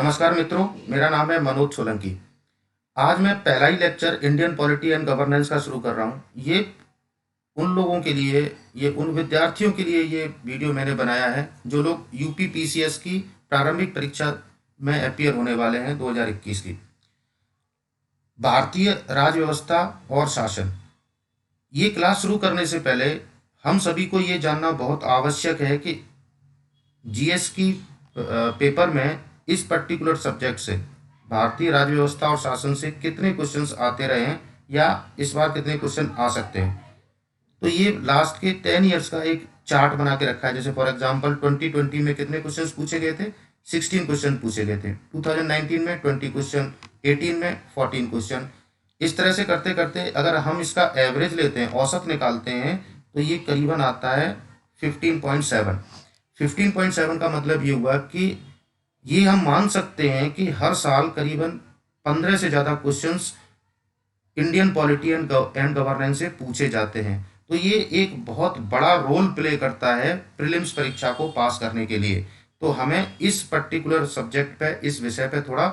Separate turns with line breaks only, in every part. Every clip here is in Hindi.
नमस्कार मित्रों, मेरा नाम है मनोज सोलंकी। आज मैं पहला ही lecture Indian polity and governance का शुरू कर रहा हूँ। ये उन लोगों के लिए, ये उन विद्यार्थियों के लिए ये वीडियो मैंने बनाया है जो लोग यूपी पीसीएस की प्रारंभिक परीक्षा में अपियर होने वाले हैं 2021 की। भारतीय राज्य व्यवस्था और शासन, ये क्लास शुरू करने से पहले हम सभी को ये जानना बहुत आवश्यक है कि जीएस की पेपर में इस पर्टिकुलर सब्जेक्ट से, भारतीय राज्य व्यवस्था और शासन से कितने क्वेश्चंस आते रहे हैं या इस बार कितने क्वेश्चन आ सकते हैं। तो ये लास्ट के 10 ईयर्स का एक चार्ट बना के रखा है। जैसे फॉर एग्जांपल 2020 में कितने क्वेश्चंस पूछे गए थे, 16 क्वेश्चन पूछे गए थे। 2019 में 20 क्वेश्चन, 18 में 14 क्वेश्चन। इस तरह से करते करते अगर हम इसका एवरेज लेते हैं, औसत निकालते हैं, तो ये करीबन आता है 15.7। 15.7 का मतलब ये हुआ कि ये हम मान सकते हैं कि हर साल करीबन 15 से ज़्यादा questions Indian polity and governance से पूछे जाते हैं। तो ये एक बहुत बड़ा रोल प्ले करता है प्रीलिम्स परीक्षा को पास करने के लिए। तो हमें इस पर्टिकुलर सब्जेक्ट पे, इस विषय पे थोड़ा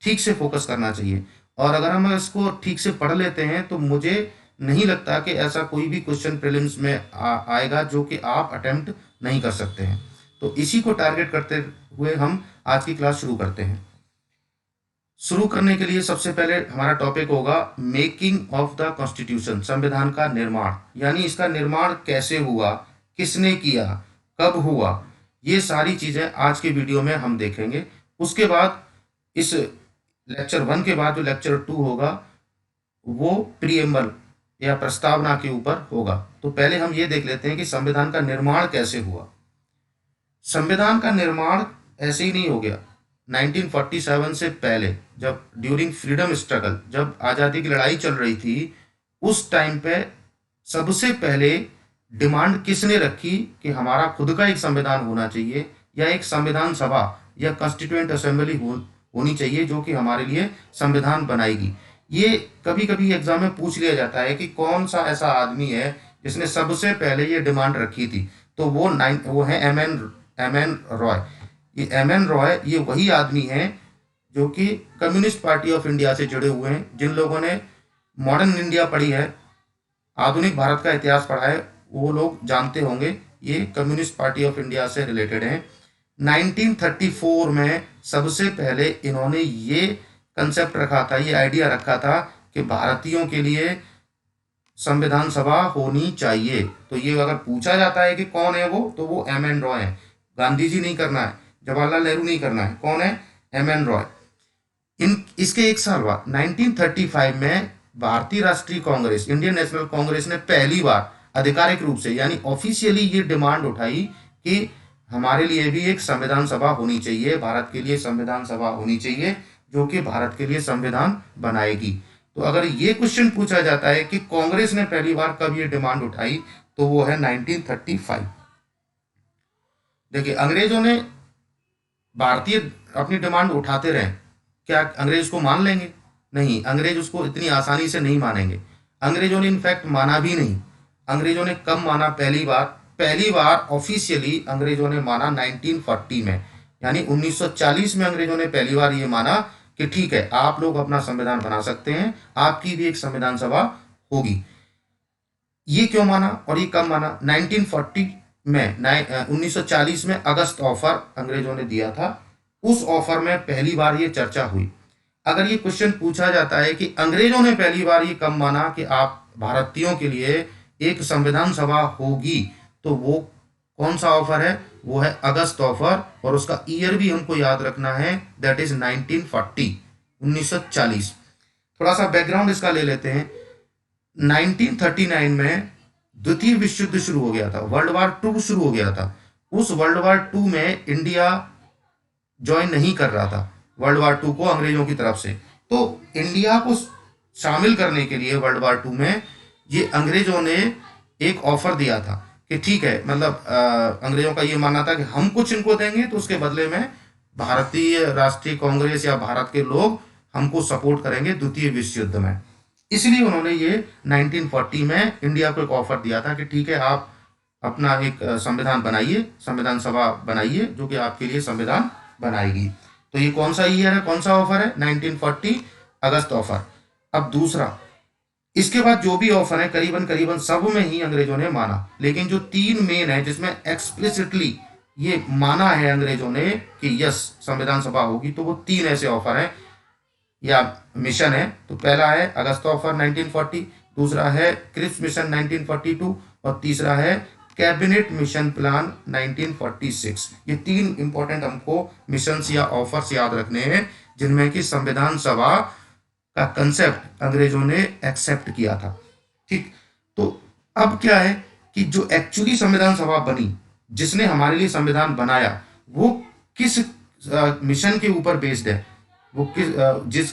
ठीक से फोकस करना चाहिए। और अगर हम इसको ठीक से पढ़ लेते हैं तो मुझे नहीं लगता कि ऐसा कोई भी क्वेश्चन प्रीलिम्स में आएगा जो कि आप अटेम्प्ट नहीं कर सकते हैं। तो इसी को टारगेट करते हुए हम आज की क्लास शुरू करते हैं। शुरू करने के लिए सबसे पहले हमारा टॉपिक होगा मेकिंग ऑफ द कॉन्स्टिट्यूशन, संविधान का निर्माण, यानी इसका निर्माण कैसे हुआ, किसने किया, कब हुआ, ये सारी चीजें आज के वीडियो में हम देखेंगे। उसके बाद इस लेक्चर 1 के बाद जो लेक्चर 2 होगा वो प्रीएम्बल या प्रस्तावना के ऊपर होगा। तो पहले हम ये देख लेते हैं कि संविधान का निर्माण कैसे हुआ। संविधान का निर्माण ऐसे ही नहीं हो गया। 1947 से पहले, जब ड्यूरिंग फ्रीडम स्ट्रगल, जब आज़ादी की लड़ाई चल रही थी, उस टाइम पे सबसे पहले डिमांड किसने रखी कि हमारा खुद का एक संविधान होना चाहिए या एक संविधान सभा या कॉन्स्टिट्यूएंट असेंबली होनी चाहिए जो कि हमारे लिए संविधान बनाएगी। ये कभी कभी एग्जाम में पूछ लिया जाता है कि कौन सा ऐसा आदमी है जिसने सबसे पहले ये डिमांड रखी थी। तो वो है एम एन रॉय। ये एम एन रॉय, ये वही आदमी हैं जो कि कम्युनिस्ट पार्टी ऑफ इंडिया से जुड़े हुए हैं। जिन लोगों ने मॉडर्न इंडिया पढ़ी है, आधुनिक भारत का इतिहास पढ़ा है, वो लोग जानते होंगे ये कम्युनिस्ट पार्टी ऑफ इंडिया से रिलेटेड हैं। 1934 में सबसे पहले इन्होंने ये कंसेप्ट रखा था, ये आइडिया रखा था कि भारतीयों के लिए संविधान सभा होनी चाहिए। तो ये अगर पूछा जाता है कि कौन है वो, तो वो एम एन रॉय है। गांधी जी नहीं करना है, जवाहरलाल नेहरू नहीं करना है, कौन है? M N Roy. इसके एक साल बाद 1935 में भारतीय राष्ट्रीय कांग्रेस, इंडियन नेशनल कांग्रेस ने पहली बार आधिकारिक रूप से यानी ऑफिशियली ये डिमांड उठाई कि हमारे लिए भी एक संविधान सभा होनी चाहिए, भारत के लिए संविधान सभा होनी चाहिए जो कि भारत के लिए संविधान बनाएगी। तो अगर ये क्वेश्चन पूछा जाता है कि कांग्रेस ने पहली बार कब ये डिमांड उठाई, तो वो है 1935। देखिए, अंग्रेजों ने भारतीय अपनी डिमांड उठाते रहे, क्या अंग्रेज उसको मान लेंगे? नहीं, अंग्रेज उसको इतनी आसानी से नहीं मानेंगे। अंग्रेजों ने इनफैक्ट माना भी नहीं। अंग्रेजों ने कब माना? पहली बार ऑफिशियली अंग्रेजों ने माना 1940 में, यानी 1940 में अंग्रेजों ने पहली बार ये माना कि ठीक है, आप लोग अपना संविधान बना सकते हैं, आपकी भी एक संविधान सभा होगी। ये क्यों माना और ये कब माना? 1940 में 1940 में अगस्त ऑफर अंग्रेजों ने दिया था। उस ऑफर में पहली बार ये चर्चा हुई। अगर ये क्वेश्चन पूछा जाता है कि अंग्रेजों ने पहली बार ये कब माना कि आप भारतीयों के लिए एक संविधान सभा होगी, तो वो कौन सा ऑफर है? वो है अगस्त ऑफर, और उसका ईयर भी हमको याद रखना है, दैट इज 1940, 1940। थोड़ा सा बैकग्राउंड इसका ले लेते हैं। 1939 में द्वितीय विश्व युद्ध शुरू हो गया था, वर्ल्ड वार 2 शुरू हो गया था। उस वर्ल्ड वार 2 में इंडिया ज्वाइन नहीं कर रहा था वर्ल्ड वार 2 को अंग्रेजों की तरफ से। तो इंडिया को शामिल करने के लिए वर्ल्ड वार 2 में ये अंग्रेजों ने एक ऑफर दिया था कि ठीक है, मतलब अंग्रेजों का ये मानना था कि हम कुछ इनको देंगे तो उसके बदले में भारतीय राष्ट्रीय कांग्रेस या भारत के लोग हमको सपोर्ट करेंगे द्वितीय विश्व युद्ध में। इसलिए उन्होंने ये 1940 में इंडिया को एक ऑफर दिया था कि ठीक है, आप अपना एक संविधान बनाइए, संविधान सभा बनाइए जो कि आपके लिए संविधान बनाएगी। तो ये कौन सा ईयर है, कौन सा ऑफर है, 1940 अगस्त ऑफर। अब दूसरा, इसके बाद जो भी ऑफर है करीबन करीबन सब में ही अंग्रेजों ने माना, लेकिन जो तीन मेन है जिसमें एक्सप्लिसिटली ये माना है अंग्रेजों ने कि यस संविधान सभा होगी, तो वो तीन ऐसे ऑफर हैं या मिशन है। तो पहला है अगस्त ऑफर 1940, दूसरा है क्रिप्स मिशन 1942 और तीसरा है कैबिनेट मिशन प्लान 1946। ये तीन इंपॉर्टेंट हमको मिशंस या ऑफर्स याद रखने हैं जिनमें कि संविधान सभा का कंसेप्ट अंग्रेजों ने एक्सेप्ट किया था। ठीक, तो अब क्या है कि जो एक्चुअली संविधान सभा बनी, जिसने हमारे लिए संविधान बनाया, वो किस मिशन के ऊपर बेस्ड है, वो किस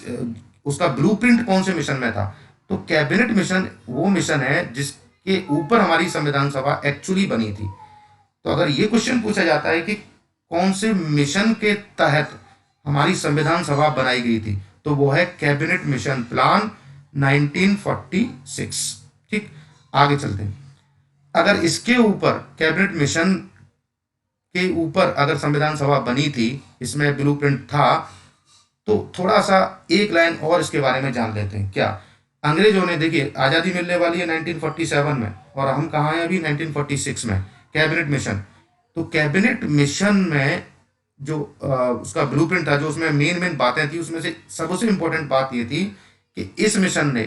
उसका ब्लूप्रिंट कौन से मिशन में था। तो कैबिनेट मिशन वो मिशन है जिसके ऊपर हमारी संविधान सभा एक्चुअली बनी थी। तो अगर ये क्वेश्चन पूछा जाता है कि कौन से मिशन के तहत हमारी संविधान सभा बनाई गई थी, तो वो है कैबिनेट मिशन प्लान 1946। ठीक, आगे चलते हैं। अगर इसके ऊपर कैबिनेट मिशन के ऊपर अगर संविधान सभा बनी थी, इसमें ब्लूप्रिंट था, तो थोड़ा सा एक लाइन और इसके बारे में जान लेते हैं। क्या अंग्रेजों ने, देखिए आज़ादी मिलने वाली है 1947 में और हम कहाँ हैं अभी 1946 में। कैबिनेट मिशन, तो कैबिनेट मिशन में जो उसका ब्लूप्रिंट था, जो उसमें मेन मेन बातें थी, उसमें से सबसे इंपॉर्टेंट बात ये थी कि इस मिशन ने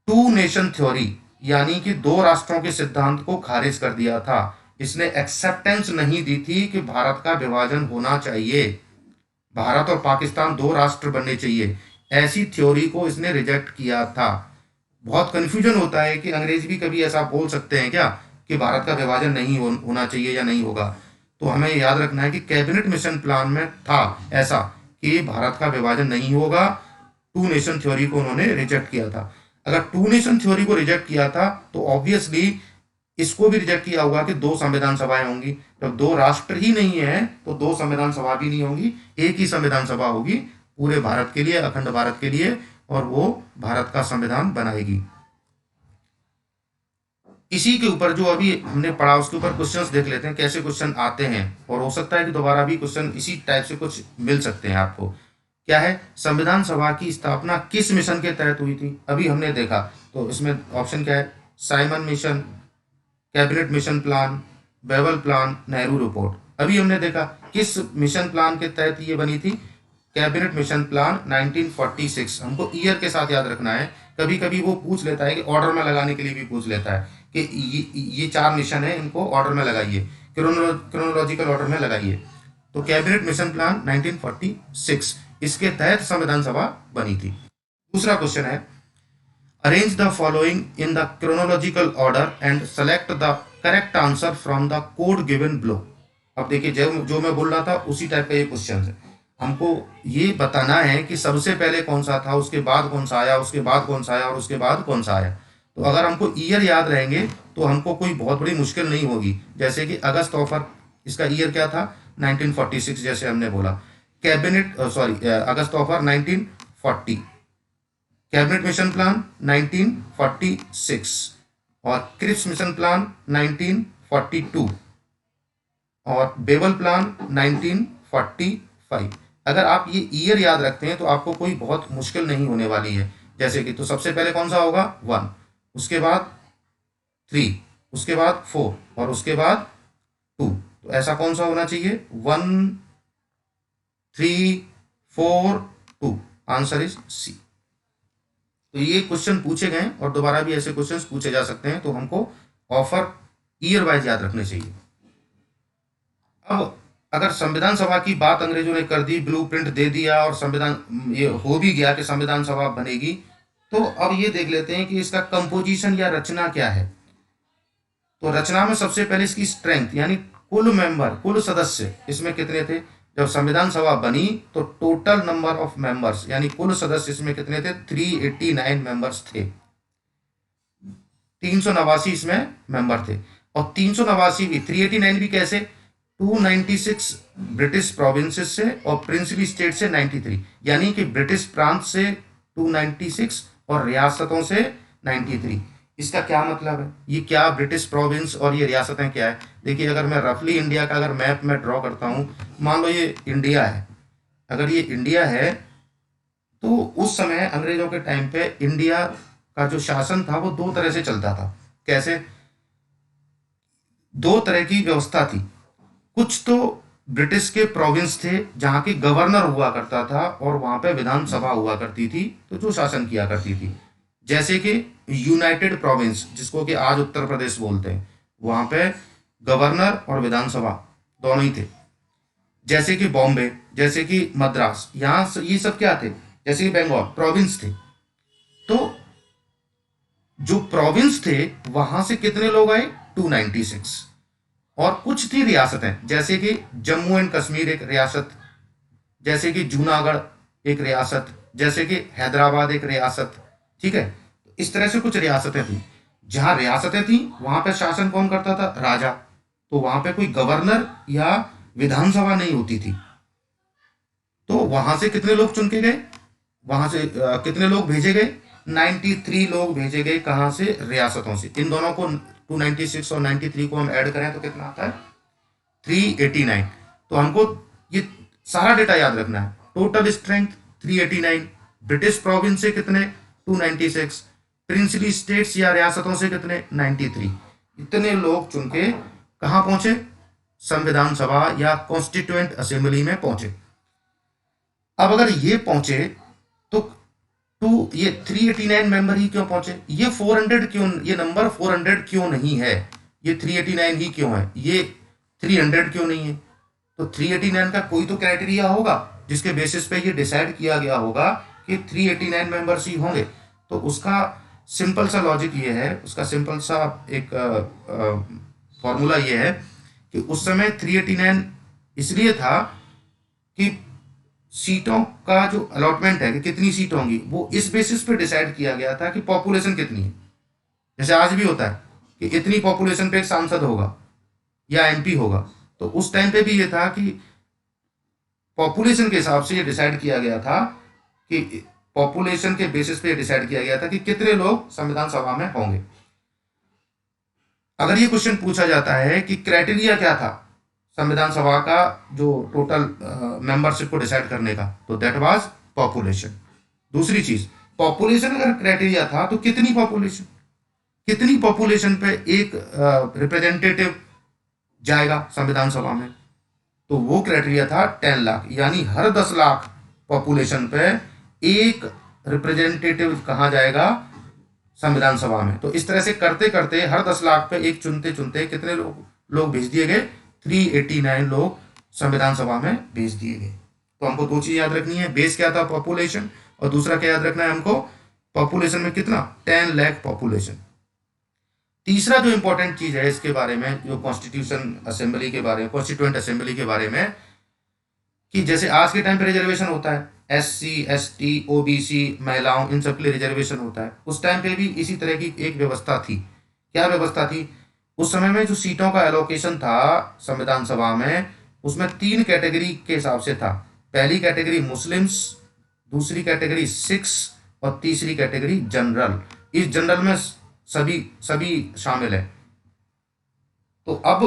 टू नेशन थ्योरी यानी कि दो राष्ट्रों के सिद्धांत को खारिज कर दिया था। इसने एक्सेप्टेंस नहीं दी थी कि भारत का विभाजन होना चाहिए, भारत और पाकिस्तान दो राष्ट्र बनने चाहिए, ऐसी थ्योरी को इसने रिजेक्ट किया था। बहुत कंफ्यूजन होता है कि अंग्रेज भी कभी ऐसा बोल सकते हैं क्या कि भारत का विभाजन नहीं होना चाहिए या नहीं होगा। तो हमें याद रखना है कि कैबिनेट मिशन प्लान में था ऐसा कि भारत का विभाजन नहीं होगा, टू नेशन थ्योरी को उन्होंने रिजेक्ट किया था। अगर टू नेशन थ्योरी को रिजेक्ट किया था तो ऑब्वियसली इसको भी रिजेक्ट किया होगा कि दो संविधान सभाएं होंगी। जब दो राष्ट्र ही नहीं है तो दो संविधान सभा भी नहीं होंगी, एक ही संविधान सभा होगी पूरे भारत के लिए, अखंड भारत के लिए, और वो भारत का संविधान बनाएगी। इसी के ऊपर जो अभी हमने पढ़ा उसके ऊपर क्वेश्चंस देख लेते हैं कैसे क्वेश्चन आते हैं, और हो सकता है कि दोबारा भी क्वेश्चन इसी टाइप से कुछ मिल सकते हैं आपको। क्या है, संविधान सभा की स्थापना किस मिशन के तहत हुई थी, अभी हमने देखा। तो इसमें ऑप्शन क्या है, Simon mission, cabinet mission plan, bevel plan, Nehru report. अभी हमने देखा किस मिशन प्लान के तहत ये बनी थी, कैबिनेट मिशन प्लान 1946। हमको ईयर के साथ याद रखना है, कभी कभी वो पूछ लेता है कि ऑर्डर में लगाने के लिए भी पूछ लेता है कि ये चार मिशन है, इनको ऑर्डर में लगाइए, क्रोनोलॉजिकल ऑर्डर में लगाइए। तो कैबिनेट मिशन प्लान 1946, इसके तहत संविधान सभा बनी थी। दूसरा क्वेश्चन है, arrange the following in the chronological order and select the correct answer from the code given below. अब देखिए जो मैं बोल रहा था उसी टाइप का ये क्वेश्चन है। हमको ये बताना है कि सबसे पहले कौन सा था, उसके बाद कौन सा आया, उसके बाद कौन सा आया और उसके बाद कौन सा आया। तो अगर हमको ईयर याद रहेंगे तो हमको कोई बहुत बड़ी मुश्किल नहीं होगी। जैसे कि अगस्त ऑफर, इसका ईयर क्या था, 1946, जैसे हमने बोला। कैबिनेट अगस्त ऑफर 1940, कैबिनेट मिशन प्लान 1946 और क्रिप्स मिशन प्लान 1942 और बेबल प्लान 1945। अगर आप ये ईयर याद रखते हैं तो आपको कोई बहुत मुश्किल नहीं होने वाली है। जैसे कि तो सबसे पहले कौन सा होगा, 1, उसके बाद 3, उसके बाद 4 और उसके बाद 2। तो ऐसा कौन सा होना चाहिए, 1 3 4 2, आंसर इज सी। तो ये क्वेश्चन पूछे गए और दोबारा भी ऐसे क्वेश्चंस पूछे जा सकते हैं, तो हमको ऑफर ईयर वाइज याद रखने चाहिए। अब अगर संविधान सभा की बात अंग्रेजों ने कर दी, ब्लूप्रिंट दे दिया और संविधान ये हो भी गया कि संविधान सभा बनेगी, तो अब ये देख लेते हैं कि इसका कंपोजिशन या रचना क्या है। तो रचना में सबसे पहले इसकी स्ट्रेंथ यानी कुल मेंबर, कुल सदस्य इसमें कितने थे। जब संविधान सभा बनी तो टोटल नंबर ऑफ मेंबर्स यानी कुल सदस्य इसमें कितने थे, 389 मेंबर्स थे। 389 इसमें मेंबर थे और 389 भी 389 भी कैसे, 296 ब्रिटिश प्रोविंसेस से और प्रिंसली स्टेट से 93, यानी कि ब्रिटिश प्रांत से 296 और रियासतों से 93। इसका क्या मतलब है, ये क्या ब्रिटिश प्रोविंस और ये रियासतें क्या है। देखिए अगर मैं रफली इंडिया का अगर मैप में ड्रॉ करता हूँ, मान लो ये इंडिया है, अगर ये इंडिया है तो उस समय अंग्रेजों के टाइम पे इंडिया का जो शासन था वो दो तरह से चलता था। कैसे? दो तरह की व्यवस्था थी। कुछ तो ब्रिटिश के प्रोविंस थे जहाँ की गवर्नर हुआ करता था और वहाँ पे विधानसभा हुआ करती थी, तो जो शासन किया करती थी। जैसे कि यूनाइटेड प्रोविंस, जिसको कि आज उत्तर प्रदेश बोलते हैं, वहाँ पे गवर्नर और विधानसभा दोनों ही थे। जैसे कि बॉम्बे, जैसे कि मद्रास, यहाँ ये सब क्या थे? जैसे कि बंगाल, प्रोविंस थे। तो जो प्रोविंस थे वहां से कितने लोग आए? 296। और कुछ थी रियासतें, जैसे कि जम्मू एंड कश्मीर एक रियासत, जैसे कि जूनागढ़ एक रियासत, जैसे कि हैदराबाद एक रियासत। ठीक है, इस तरह से कुछ रियासतें थी। जहां रियासतें थी वहां पे शासन कौन करता था? राजा। तो वहां पे कोई गवर्नर या विधानसभा नहीं होती थी। तो वहां से कितने लोग चुन के गए? वहां से कितने लोग भेजे गए? 93 लोग भेजे गए। कहां से? रियासतों से। इन दोनों को 296 और 93 को हम ऐड करें तो कितना आता है? 389। तो हमको ये सारा डेटा याद रखना है। टोटल स्ट्रेंथ 389, ब्रिटिश प्रोविंस से कितने? 296, प्रिंसली स्टेट्स या रियासतों से कितने? 93। इतने लोग चुन के कहां पहुंचे? संविधान सभा या कॉन्स्टिट्यूएंट असेंबली में पहुंचे। अब अगर ये पहुंचे तो ये 389 मेंबर ही क्यों पहुंचे? ये 400 क्यों, ये नंबर 400 क्यों नहीं है? ये 389 ही क्यों है? ये 300 क्यों नहीं है? तो 389 का कोई तो क्राइटेरिया होगा जिसके बेसिस पे ये डिसाइड किया गया होगा कि 389 मेंबर्स ही होंगे। तो उसका सिंपल सा लॉजिक ये है, उसका सिंपल सा एक फॉर्मूला ये है कि उस समय 389 इसलिए था कि सीटों का जो अलॉटमेंट है कि कितनी सीट होंगी, वो इस बेसिस पे डिसाइड किया गया था कि पॉपुलेशन कितनी है। जैसे आज भी होता है कि इतनी पॉपुलेशन पे एक सांसद होगा या एमपी होगा, तो उस टाइम पे भी ये था कि पॉपुलेशन के हिसाब से ये डिसाइड किया गया था कि पॉपुलेशन के बेसिस पे डिसाइड किया गया था कि कितने लोग संविधान सभा में होंगे। अगर ये क्वेश्चन पूछा जाता है कि क्राइटेरिया क्या था संविधान सभा का जो टोटल मेंबरशिप को डिसाइड करने का, तो दैट वाज पॉपुलेशन। दूसरी चीज, पॉपुलेशन अगर क्राइटेरिया था तो कितनी पॉपुलेशन, कितनी पॉपुलेशन पे एक रिप्रेजेंटेटिव जाएगा संविधान सभा में? तो वो क्राइटेरिया था 10 लाख, यानी हर 10 लाख पॉपुलेशन पे एक रिप्रेजेंटेटिव कहाँ जाएगा? संविधान सभा में। तो इस तरह से करते करते हर 10 लाख पे एक चुनते चुनते कितने लोग भेज दिए गए? 389 लोग संविधान सभा में भेज दिए गए। तो हमको दो चीज याद रखनी है, बेस क्या था? पॉपुलेशन, और दूसरा क्या याद रखना है हमको? पॉपुलेशन में कितना? 10 लाख पॉपुलेशन। तीसरा जो इंपॉर्टेंट चीज है इसके बारे में, जो कॉन्स्टिट्यूशन असेंबली के बारे में, कॉन्स्टिट्यूएंट असेंबली के बारे में, कि जैसे आज के टाइम पे रिजर्वेशन होता है, SC ST OBC महिलाओं, इन सब के लिए रिजर्वेशन होता है। उस टाइम पे भी इसी तरह की एक व्यवस्था थी। क्या व्यवस्था थी? उस समय में जो सीटों का एलोकेशन था संविधान सभा में, उसमें 3 कैटेगरी के हिसाब से था। पहली कैटेगरी मुस्लिम्स, दूसरी कैटेगरी सिख्स और तीसरी कैटेगरी जनरल। इस जनरल में सभी सभी शामिल है। तो अब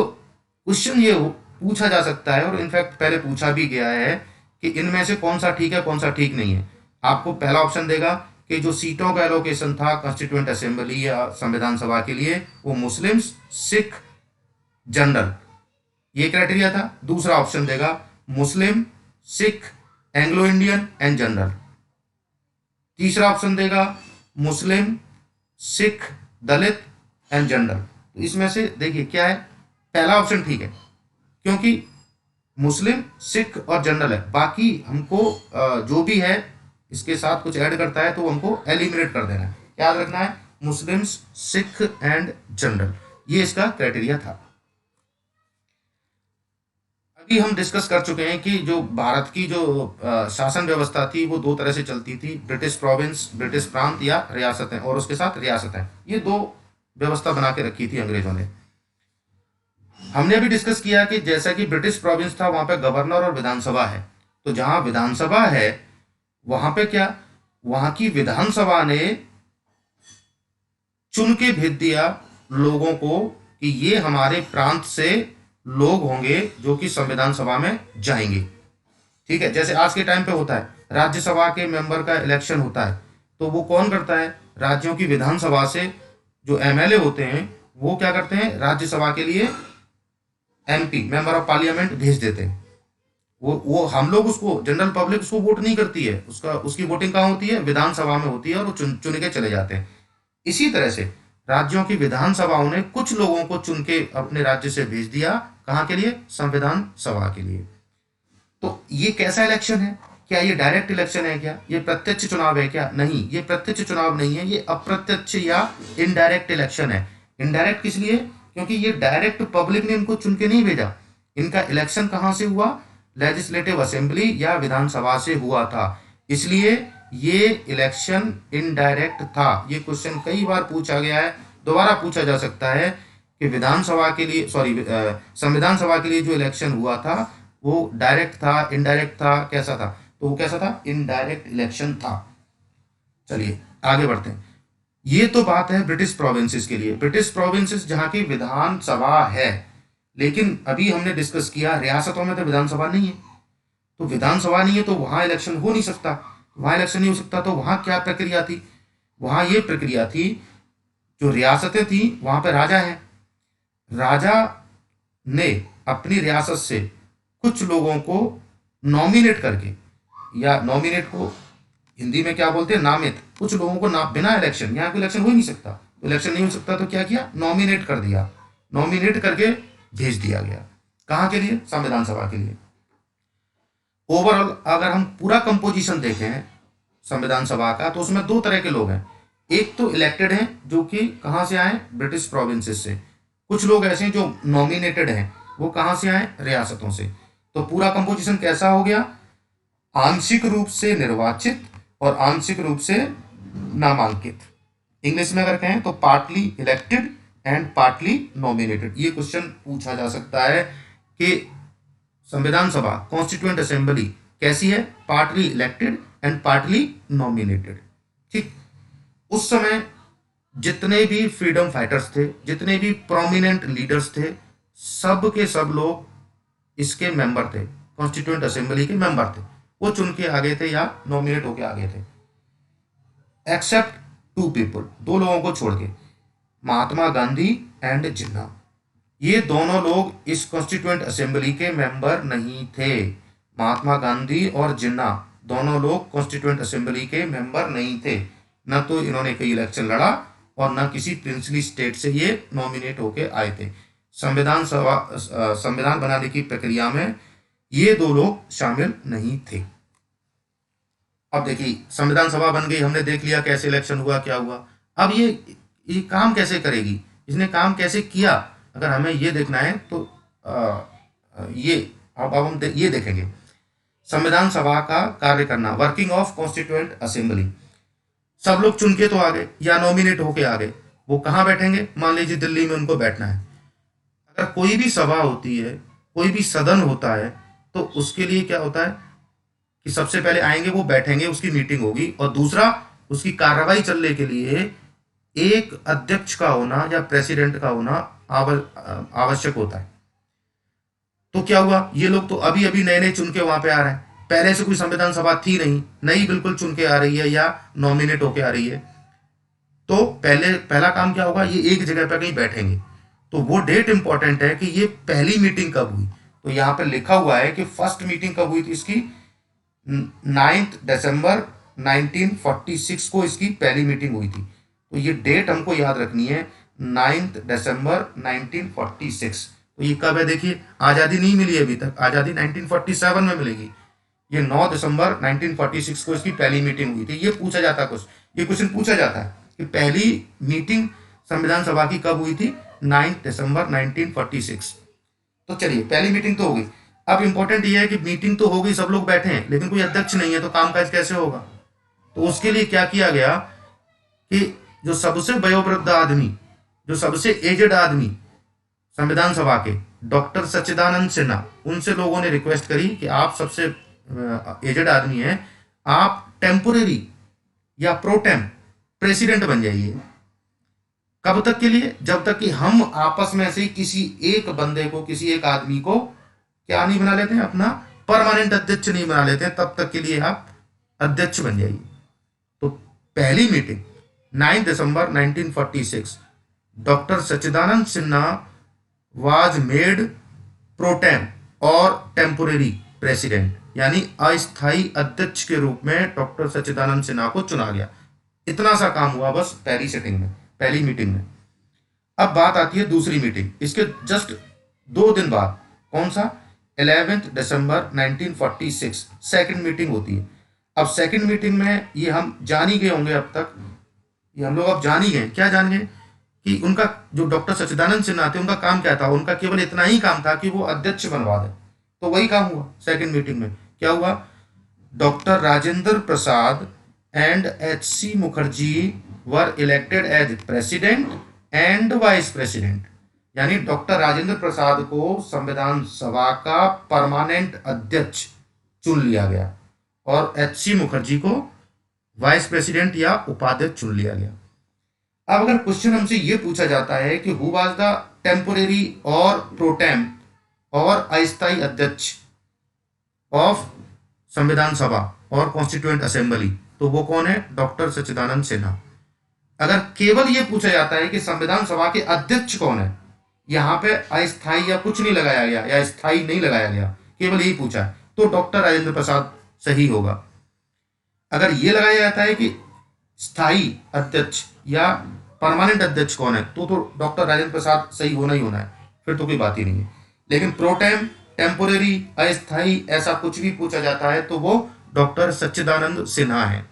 क्वेश्चन ये पूछा जा सकता है, और इनफैक्ट पहले पूछा भी गया है, कि इनमें से कौन सा ठीक है, कौन सा ठीक नहीं है। आपको पहला ऑप्शन देगा कि जो सीटों का एलोकेशन था कॉन्स्टिट्यूएंट असेंबली या संविधान सभा के लिए, वो मुस्लिम्स, सिख, जनरल, ये क्राइटेरिया था। दूसरा ऑप्शन देगा Muslim, Sikh, Anglo Indian and general. तीसरा ऑप्शन देगा Muslim, Sikh, Dalit and general. तो इसमें से देखिए क्या है, पहला ऑप्शन ठीक है क्योंकि मुस्लिम, सिख और जनरल है। बाकी हमको जो भी है इसके साथ कुछ ऐड करता है तो हमको एलिमिनेट कर देना है। याद रखना है मुस्लिम्स, सिख एंड जनरल, ये इसका क्राइटेरिया था। अभी हम डिस्कस कर चुके हैं कि जो भारत की जो शासन व्यवस्था थी वो दो तरह से चलती थी, ब्रिटिश प्रोविंस, ब्रिटिश प्रांत या रियासतें, और उसके साथ रियासतें। ये दो व्यवस्था बना के रखी थी अंग्रेजों ने। हमने भी डिस्कस किया कि जैसा कि ब्रिटिश प्रोविंस था वहां पे गवर्नर और विधानसभा है। तो जहां विधानसभा है वहां पे क्या, वहां की विधानसभा ने चुन के भेज दिया लोगों को कि ये हमारे प्रांत से लोग होंगे जो कि संविधान सभा में जाएंगे। ठीक है, जैसे आज के टाइम पे होता है राज्यसभा के मेंबर का इलेक्शन होता है, तो वो कौन करता है? राज्यों की विधानसभा से जो एमएलए होते हैं वो क्या करते हैं, राज्यसभा के लिए एमपी मेंबर ऑफ पार्लियामेंट भेज देते हैं। वो हम लोग उसको, जनरल पब्लिक उसको वोट नहीं करती है, उसकी वोटिंग कहाँ होती है? विधानसभा में होती है, और वो चुन के चले जाते हैं। इसी तरह से राज्यों की विधानसभाओं ने कुछ लोगों को चुन के अपने राज्य से भेज दिया, कहाँ के लिए? संविधान सभा के लिए। तो ये कैसा इलेक्शन है? क्या ये डायरेक्ट इलेक्शन है? क्या ये प्रत्यक्ष चुनाव है? क्या नहीं, ये प्रत्यक्ष चुनाव नहीं है, ये अप्रत्यक्ष या इनडायरेक्ट इलेक्शन है। इनडायरेक्ट किस लिए? क्योंकि ये डायरेक्ट पब्लिक ने इनको चुन के नहीं भेजा। इनका इलेक्शन कहां से हुआ? लेजिस्लेटिव असेंबली या विधानसभा से हुआ था, इसलिए ये इलेक्शन इनडायरेक्ट था। ये क्वेश्चन कई बार पूछा गया है, दोबारा पूछा जा सकता है कि विधानसभा के लिए, संविधान सभा के लिए जो इलेक्शन हुआ था वो डायरेक्ट था, इनडायरेक्ट था, कैसा था? तो वो कैसा था? इनडायरेक्ट इलेक्शन था। चलिए आगे बढ़ते हैं। ये तो बात है ब्रिटिश प्रोविंसेस के लिए, ब्रिटिश प्रोविंसेस जहां की विधानसभा है। लेकिन अभी हमने डिस्कस किया रियासतों में तो विधानसभा नहीं है, तो विधानसभा नहीं है तो वहां इलेक्शन हो नहीं सकता। वहां इलेक्शन नहीं हो सकता तो वहां क्या प्रक्रिया थी? वहां ये प्रक्रिया थी, जो रियासतें थी वहां पे राजा है, राजा ने अपनी रियासत से कुछ लोगों को नॉमिनेट करके, या नॉमिनेट को हिंदी में क्या बोलते हैं? नामित। कुछ लोगों को बिना इलेक्शन, यहाँ कोई इलेक्शन हो ही नहीं सकता, तो इलेक्शन नहीं हो सकता तो क्या किया? नॉमिनेट कर दिया, नॉमिनेट करके भेज दिया गया। कहाँ के लिए? संविधान सभा के लिए। ओवरऑल अगर हम पूरा कंपोजिशन देखें संविधान सभा का, तो उसमें दो तरह के लोग हैं। एक तो इलेक्टेड हैं, जो कि कहाँ से आए? ब्रिटिश प्रोविंसेस से। कुछ लोग ऐसे हैं जो नॉमिनेटेड हैं, वो कहाँ से आए? रियासतों से। तो पूरा कंपोजिशन कैसा हो गया? आंशिक रूप से निर्वाचित और आंशिक रूप से नामांकित। इंग्लिश में अगर कहें तो partly elected and partly nominated. ये क्वेश्चन पूछा जा सकता है कि संविधान सभा कॉन्स्टिट्यूएंट असेंबली कैसी है? Partly elected and partly nominated. ठीक, उस समय जितने भी फ्रीडम फाइटर्स थे, जितने भी प्रोमिनेंट लीडर्स थे, सब के सब लोग इसके मेंबर थे, कॉन्स्टिट्यूएंट असेंबली के मेंबर थे। वो चुन के आ गए थे या नॉमिनेट होके आ गए थे, एक्सेप्ट टू पीपल, दो लोगों को छोड़ के, महात्मा गांधी एंड जिन्ना। ये दोनों लोग इस कॉन्स्टिट्यूएंट असेंबली के मेंबर नहीं थे। महात्मा गांधी और जिन्ना दोनों लोग कॉन्स्टिट्यूएंट असेंबली के मेंबर नहीं थे। न तो इन्होंने कोई इलेक्शन लड़ा और न किसी प्रिंसली स्टेट से ये नॉमिनेट होके आए थे। संविधान बनाने की प्रक्रिया में ये दो लोग शामिल नहीं थे। अब देखिए संविधान सभा बन गई, हमने देख लिया कैसे इलेक्शन हुआ, क्या हुआ। अब ये काम कैसे करेगी, इसने काम कैसे किया, अगर हमें ये देखना है तो ये अब हम ये देखेंगे। संविधान सभा का कार्य करना, वर्किंग ऑफ कॉन्स्टिट्यूएंट असेंबली। सब लोग चुन के तो आ गए या नॉमिनेट होके आ गए, वो कहाँ बैठेंगे? मान लीजिए दिल्ली में उनको बैठना है। अगर कोई भी सभा होती है, कोई भी सदन होता है, तो उसके लिए क्या होता है कि सबसे पहले आएंगे, वो बैठेंगे, उसकी मीटिंग होगी, और दूसरा उसकी कार्रवाई चलने के लिए एक अध्यक्ष का होना या प्रेसिडेंट का होना आवश्यक होता है। तो क्या हुआ, ये लोग तो अभी अभी नए नए चुन के वहां पे आ रहे हैं, पहले से कोई संविधान सभा थी नहीं, नई बिल्कुल चुन के आ रही है या नॉमिनेट होके आ रही है। तो पहला काम क्या होगा, ये एक जगह पर कहीं बैठेंगे। तो वो डेट इंपॉर्टेंट है कि ये पहली मीटिंग कब हुई। तो यहाँ पे लिखा हुआ है कि फर्स्ट मीटिंग कब हुई थी इसकी? 9 दिसंबर 1946 को इसकी पहली मीटिंग हुई थी। तो ये डेट हमको याद रखनी है, 9 दिसंबर 1946। तो ये कब है? देखिए आज़ादी नहीं मिली अभी तक, आज़ादी 1947 में मिलेगी। ये 9 दिसंबर 1946 को इसकी पहली मीटिंग हुई थी। ये पूछा जाता है ये क्वेश्चन पूछा जाता है कि पहली मीटिंग संविधान सभा की कब हुई थी? 9 दिसंबर 1946। तो चलिए पहली मीटिंग तो हो गई। अब इंपॉर्टेंट ये है कि मीटिंग तो हो गई, सब लोग बैठे हैं, लेकिन कोई अध्यक्ष नहीं है, तो कामकाज कैसे होगा? तो उसके लिए क्या किया गया कि जो सबसे वयोवृद्ध आदमी, जो सबसे एजेड आदमी संविधान सभा के, डॉक्टर सच्चिदानंद सिन्हा, उनसे लोगों ने रिक्वेस्ट करी कि आप सबसे एजेड आदमी हैं, आप टेम्पोरेरी या प्रोटेम प्रेसिडेंट बन जाइए। कब तक के लिए? जब तक कि हम आपस में से किसी एक बंदे को, किसी एक आदमी को क्या नहीं बना लेते हैं, अपना परमानेंट अध्यक्ष नहीं बना लेते तब तक के लिए आप अध्यक्ष बन जाइए। तो पहली मीटिंग 9 दिसंबर 1946, doctor Sachchidananda Sinha was made protem और टेम्पोरेरी प्रेसिडेंट, यानी अस्थायी अध्यक्ष के रूप में डॉक्टर सच्चिदानंद सिन्हा को चुना गया। इतना सा काम हुआ बस पहली सिटिंग में, पहली मीटिंग में। अब बात आती है दूसरी मीटिंग, इसके जस्ट 2 दिन बाद, कौन सा, 11 दिसंबर 1946 सेकंड मीटिंग होती है। अब सेकंड मीटिंग में ये हम जान ही गए होंगे, अब तक ये हम लोग अब जान ही गए, क्या जान गए कि उनका जो डॉक्टर सच्चिदानंद सिन्हा थे उनका काम क्या था, उनका केवल इतना ही काम था कि वो अध्यक्ष बनवा दे। तो वही काम हुआ सेकंड मीटिंग में। क्या हुआ, doctor Rajendra Prasad and H C. Mukherjee were elected as president and vice president, यानी डॉक्टर राजेंद्र प्रसाद को संविधान सभा का परमानेंट अध्यक्ष चुन लिया गया और एच.सी. मुखर्जी को वाइस प्रेसिडेंट या उपाध्यक्ष चुन लिया गया। अब अगर क्वेश्चन हमसे ये पूछा जाता है कि हु वाज द टेम्पोरेरी और प्रोटेम और अस्थायी अध्यक्ष ऑफ संविधान सभा और कॉन्स्टिट्यूएंट असेंबली, तो वो कौन है, डॉक्टर सच्चिदानंद सिन्हा। अगर केवल ये पूछा जाता है कि संविधान सभा के अध्यक्ष कौन है, यहाँ पे अस्थायी या कुछ नहीं लगाया गया या स्थायी नहीं लगाया गया, केवल यही पूछा है, तो डॉक्टर राजेंद्र प्रसाद सही होगा। अगर ये लगाया जाता है कि स्थायी अध्यक्ष या परमानेंट अध्यक्ष कौन है, तो डॉक्टर राजेंद्र प्रसाद सही होना ही होना है, फिर तो कोई बात ही नहीं है। लेकिन प्रोटेम, टेम्पोरेरी, अस्थायी ऐसा कुछ भी पूछा जाता है तो वो डॉक्टर सच्चिदानंद सिन्हा है।